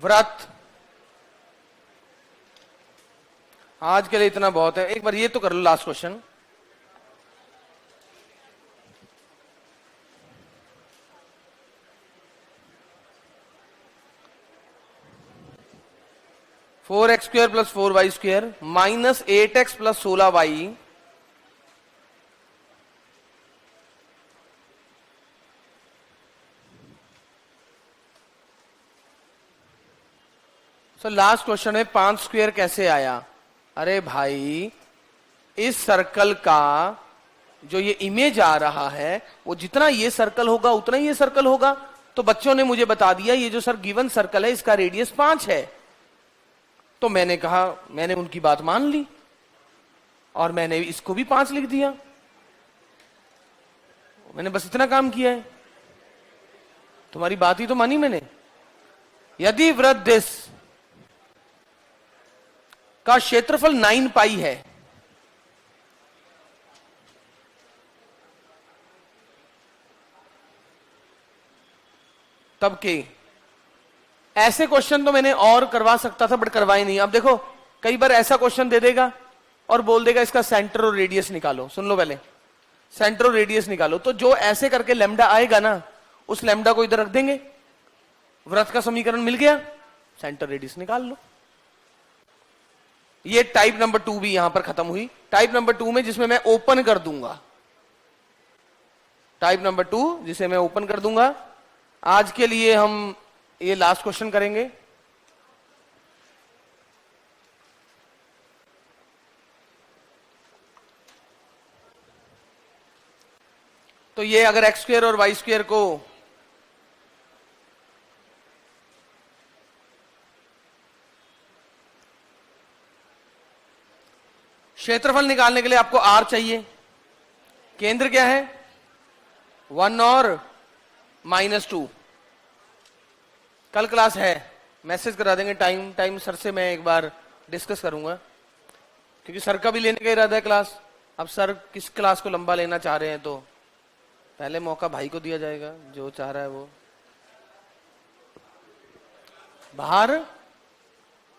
व्रत, आज के लिए इतना बहुत है, एक बार ये तो कर लो last question. Four X square plus 4y square minus 8x plus 16y last question है 5 स्क्वेयर कैसे आया? अरे भाई, इस सर्कल का जो ये इमेज आ रहा है वो जितना ये सर्कल होगा उतना ही ये सर्कल होगा। तो बच्चों ने मुझे बता दिया ये जो सर गिवन सर्कल है इसका रेडियस 5 है। तो मैंने कहा, मैंने उनकी बात मान ली और मैंने इसको भी 5 लिख दिया। मैंने बस इतना काम किया है, तुम्हारी बात ही तो मानी मैंने। यदि वृत्त दिस का क्षेत्रफल 9 पाई है, तब के ऐसे क्वेश्चन तो मैंने और करवा सकता था बट करवाए नहीं। अब देखो, कई बार ऐसा क्वेश्चन दे देगा और बोल देगा इसका सेंटर और रेडियस निकालो। सुन लो पहले, सेंटर और रेडियस निकालो। तो जो ऐसे करके लैम्डा आएगा ना, उस लैम्डा को इधर रख देंगे, वृत्त का समीकरण मिल गया, सेंटर रेडियस निकाल लो। ये टाइप नंबर 2 भी यहां पर खत्म हुई। टाइप नंबर 2 में जिसमें मैं ओपन कर दूंगा, टाइप नंबर 2 जिसे मैं ओपन कर दूंगा। आज के लिए हम ये लास्ट क्वेश्चन करेंगे। तो ये अगर एक्स स्क्वेयर और वाई स्क्वेयर को क्षेत्रफल निकालने के लिए आपको r चाहिए, केंद्र क्या है 1 और -2। कल क्लास है, मैसेज करा देंगे टाइम टाइम सर से मैं एक बार डिस्कस करूंगा, क्योंकि सर का भी लेने का इरादा है क्लास। अब सर किस क्लास को लंबा लेना चाह रहे हैं तो पहले मौका भाई को दिया जाएगा, जो चाह रहा है वो। बाहर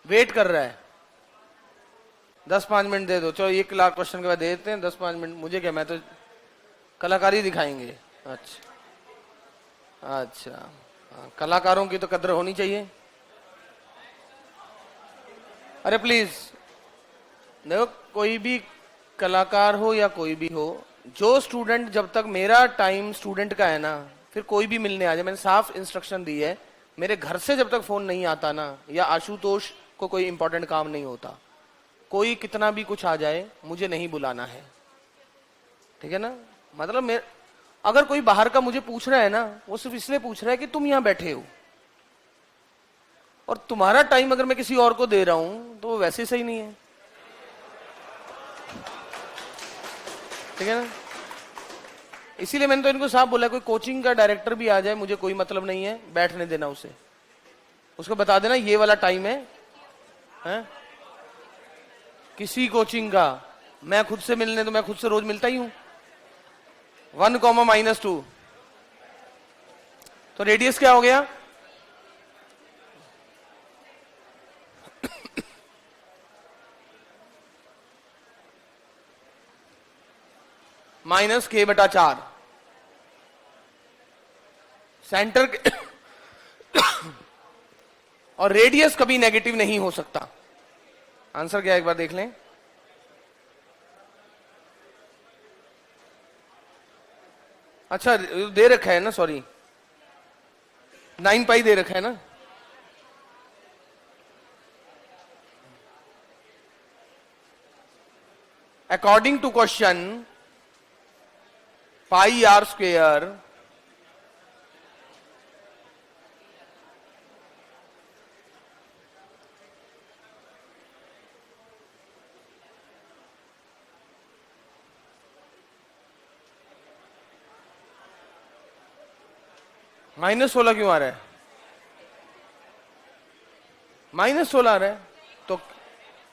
वेट कर रहा है, 10-5 मिनट दे दो। चलो 1 लाख क्वेश्चन के बाद दे देते हैं 10-5 मिनट, मुझे क्या, मैं तो कलाकारी दिखाएंगे। अच्छा अच्छा, हाँ, कलाकारों की तो कद्र होनी चाहिए। अरे प्लीज देखो, कोई भी कलाकार हो या कोई भी हो, जो स्टूडेंट, जब तक मेरा टाइम स्टूडेंट का है ना, फिर कोई भी मिलने आ जाए, मैंने साफ इंस्ट्रक्शन दी है, मेरे घर से जब तक फोन नहीं आता ना, या आशुतोष को कोई इंपॉर्टेंट काम नहीं होता, कोई कितना भी कुछ आ जाए मुझे नहीं बुलाना है, ठीक है ना। मतलब अगर कोई बाहर का मुझे पूछ रहा है ना, वो सिर्फ इसलिए पूछ रहा है कि तुम यहां बैठे हो, और तुम्हारा टाइम अगर मैं किसी और को दे रहा हूं तो वो वैसे सही नहीं है, ठीक है ना। इसीलिए मैंने तो इनको साफ बोला, कोई कोचिंग का डायरेक्टर भी आ जाए मुझे कोई मतलब नहीं है, बैठने देना उसे, उसको बता देना ये वाला टाइम है, हैं? किसी कोचिंग का मैं खुद से मिलने, तो मैं खुद से रोज मिलता ही हूं, 1, -2, तो रेडियस क्या हो गया, -k/4। सेंटर और रेडियस कभी नेगेटिव नहीं हो सकता। आंसर क्या है एक बार देख लें। अच्छा दे रखा है ना, सॉरी 9π दे रखा है ना। अकॉर्डिंग टू क्वेश्चन πr² -16 क्यों आ रहा है, -16 आ रहा है तो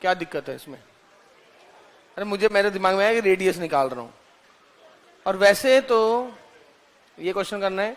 क्या दिक्कत है इसमें। अरे मुझे, मेरे दिमाग में है कि रेडियस निकाल रहा हूं, और वैसे तो ये क्वेश्चन करना है